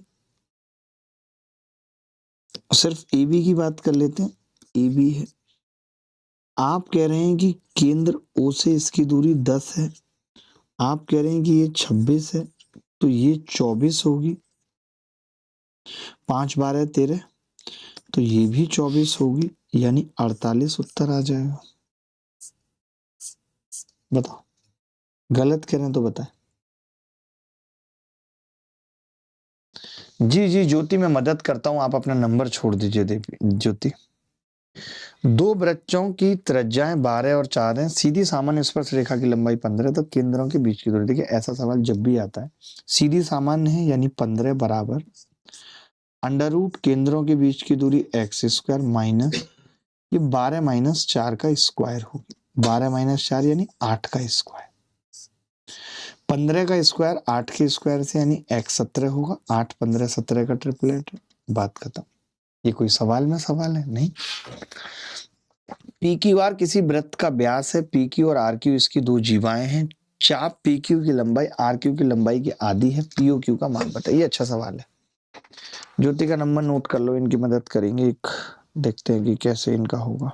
सिर्फ ए बी की बात कर लेते हैं। ए बी है, आप कह रहे हैं कि केंद्र ओ से इसकी दूरी 10 है, आप कह रहे हैं कि ये 26 है, तो ये 24 होगी। 5 12 13, तो ये भी 24 होगी, यानी 48 उत्तर आ जाएगा। बताओ, गलत कह रहे हैं तो बताएं। जी जी ज्योति, मैं मदद करता हूं, आप अपना नंबर छोड़ दीजिए देवी ज्योति। दो वृत्तों की त्रिज्याएं 12 और 4 हैं, सीधी सामान्य स्पर्श रेखा की लंबाई 15, तो केंद्रों के बीच की दूरी। देखिए ऐसा सवाल जब भी आता है, सीधी सामान्य है यानी 15 बराबर अंडर रूट केंद्रों के बीच की दूरी एक्स स्क्वायर माइनस ये 12 माइनस 4 का स्क्वायर होगी। 12 माइनस 4 यानी 8 का स्क्वायर। 15 का स्क्वायर 8 के स्क्वायर से यानी एक्स 17 होगा। 8 15 17 का ट्रिपलेट है, बात खत्म। ये कोई सवाल में सवाल है नहीं। पी क्यू आर किसी वृत्त का व्यास है, पी क्यू और आर क्यू इसकी दो जीवाएं हैं। चाप पी क्यू की लंबाई आर क्यू की लंबाई की आधी है, पीओ क्यू का मान बताइए। अच्छा सवाल है। ज्योति का नंबर नोट कर लो, इनकी मदद करेंगे। एक देखते हैं कि कैसे इनका होगा।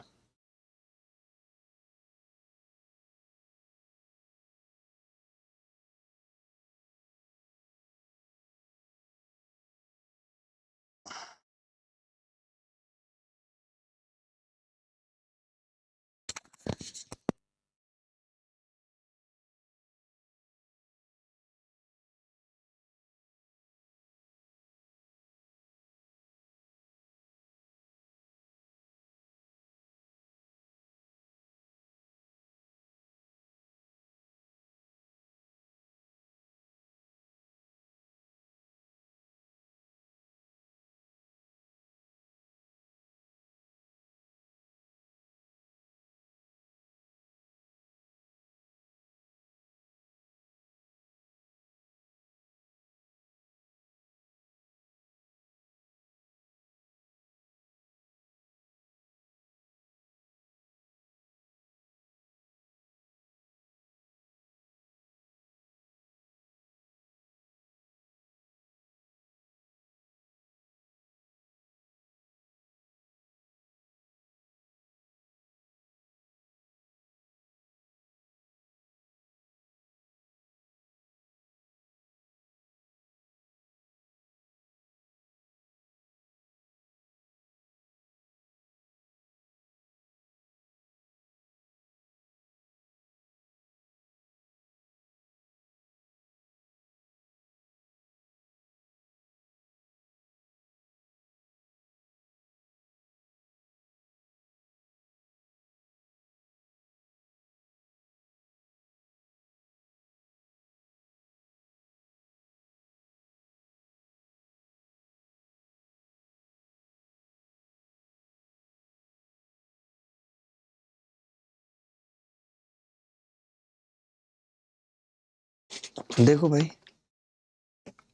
देखो भाई,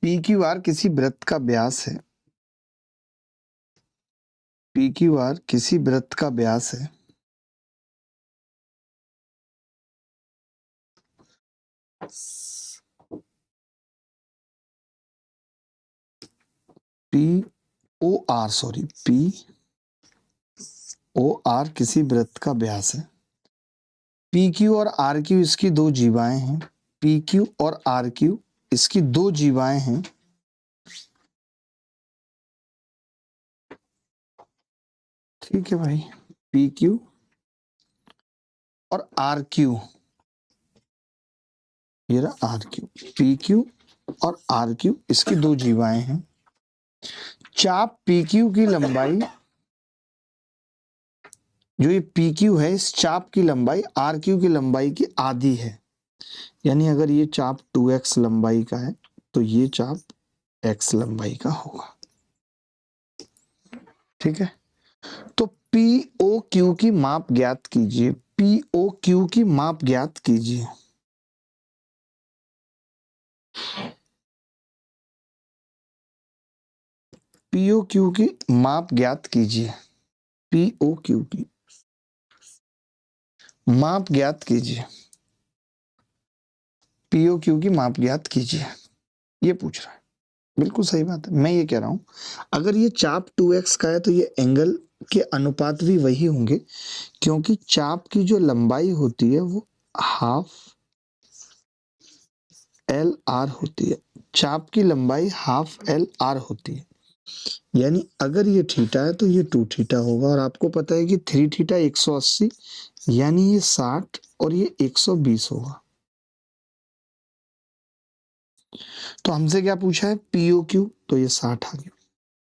पी क्यू आर किसी वृत्त का व्यास है, पी क्यू आर किसी वृत्त का व्यास है, P O R sorry P O R किसी वृत्त का व्यास है, पी क्यू और आर क्यू इसकी दो जीवाएं हैं, पी क्यू और आर क्यू इसकी दो जीवाएं हैं, ठीक है भाई, पी क्यू और आर क्यू, ये रहा आर क्यू, पी क्यू और आर क्यू इसकी दो जीवाएं हैं, चाप पी क्यू की लंबाई, जो ये पी क्यू है इस चाप की लंबाई आर क्यू की लंबाई की आधी है, यानी अगर ये चाप 2x लंबाई का है तो ये चाप x लंबाई का होगा, ठीक है। तो पी ओ क्यू की माप ज्ञात कीजिए, पी ओ क्यू की माप ज्ञात कीजिए, पी ओ क्यू की माप ज्ञात कीजिए, पी ओ क्यू की माप ज्ञात कीजिए, पी ओ क्यू की माप ज्ञात कीजिए, ये पूछ रहा है। बिल्कुल सही बात है, मैं ये कह रहा हूं अगर ये चाप 2x का है तो ये एंगल के अनुपात भी वही होंगे, क्योंकि चाप की जो लंबाई होती है वो हाफ एल आर होती है, चाप की लंबाई हाफ एल आर होती है, यानी अगर ये थीटा है तो ये 2 थीटा होगा, और आपको पता है कि 3 थीटा 180, यानी ये 60 और ये 120 होगा। तो हमसे क्या पूछा है, पीओ क्यू, तो ये 60 आ गया।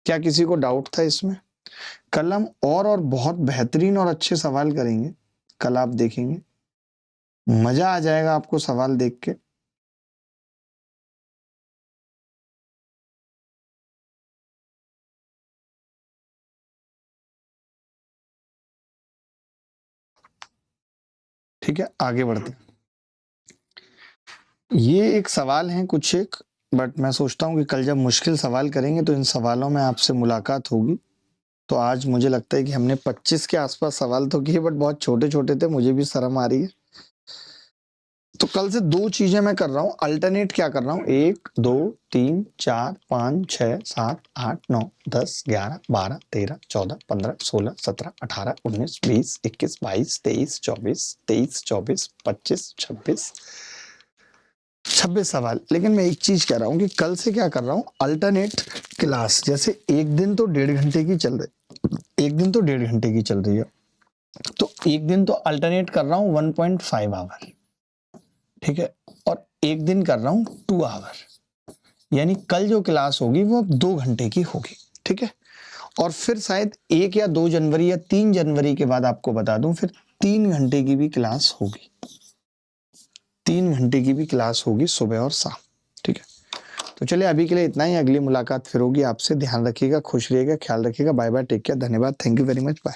क्या किसी को डाउट था इसमें? कल हम और बहुत बेहतरीन और अच्छे सवाल करेंगे, कल आप देखेंगे, मजा आ जाएगा आपको सवाल देख के। ठीक है, आगे बढ़ते हैं। ये एक सवाल है कुछ एक, बट मैं सोचता हूँ कि कल जब मुश्किल सवाल करेंगे तो इन सवालों में आपसे मुलाकात होगी। तो आज मुझे लगता है कि हमने 25 के आसपास सवाल तो किए, बट बहुत छोटे छोटे थे, मुझे भी शर्म आ रही है। तो कल से दो चीजें मैं कर रहा हूँ, अल्टरनेट क्या कर रहा हूँ, 1 2 3 4 5 6 7 8 9 10 11 12 13 14 15 16 17 18 19 20 21 22 23 24 23 24 25 26 26 सवाल। लेकिन मैं एक चीज कह रहा हूँ कि कल से क्या कर रहा हूँ, अल्टरनेट क्लास, जैसे एक दिन तो 1.5 घंटे की चल रही, एक दिन तो 1.5 घंटे की चल रही है, तो एक दिन तो अल्टरनेट कर रहा हूँ 1.5 आवर, ठीक है, और एक दिन कर रहा हूं 2 आवर, यानी कल जो क्लास होगी वो अब 2 घंटे की होगी, ठीक है। और फिर शायद 1 या 2 जनवरी या 3 जनवरी के बाद आपको बता दूं, फिर 3 घंटे की भी क्लास होगी, 3 घंटे की भी क्लास होगी सुबह और शाम, ठीक है। तो चलिए अभी के लिए इतना ही, अगली मुलाकात फिर होगी आपसे। ध्यान रखिएगा, खुश रहिएगा, ख्याल रखिएगा, बाय बाय, टेक केयर, धन्यवाद, thank you very much, bye.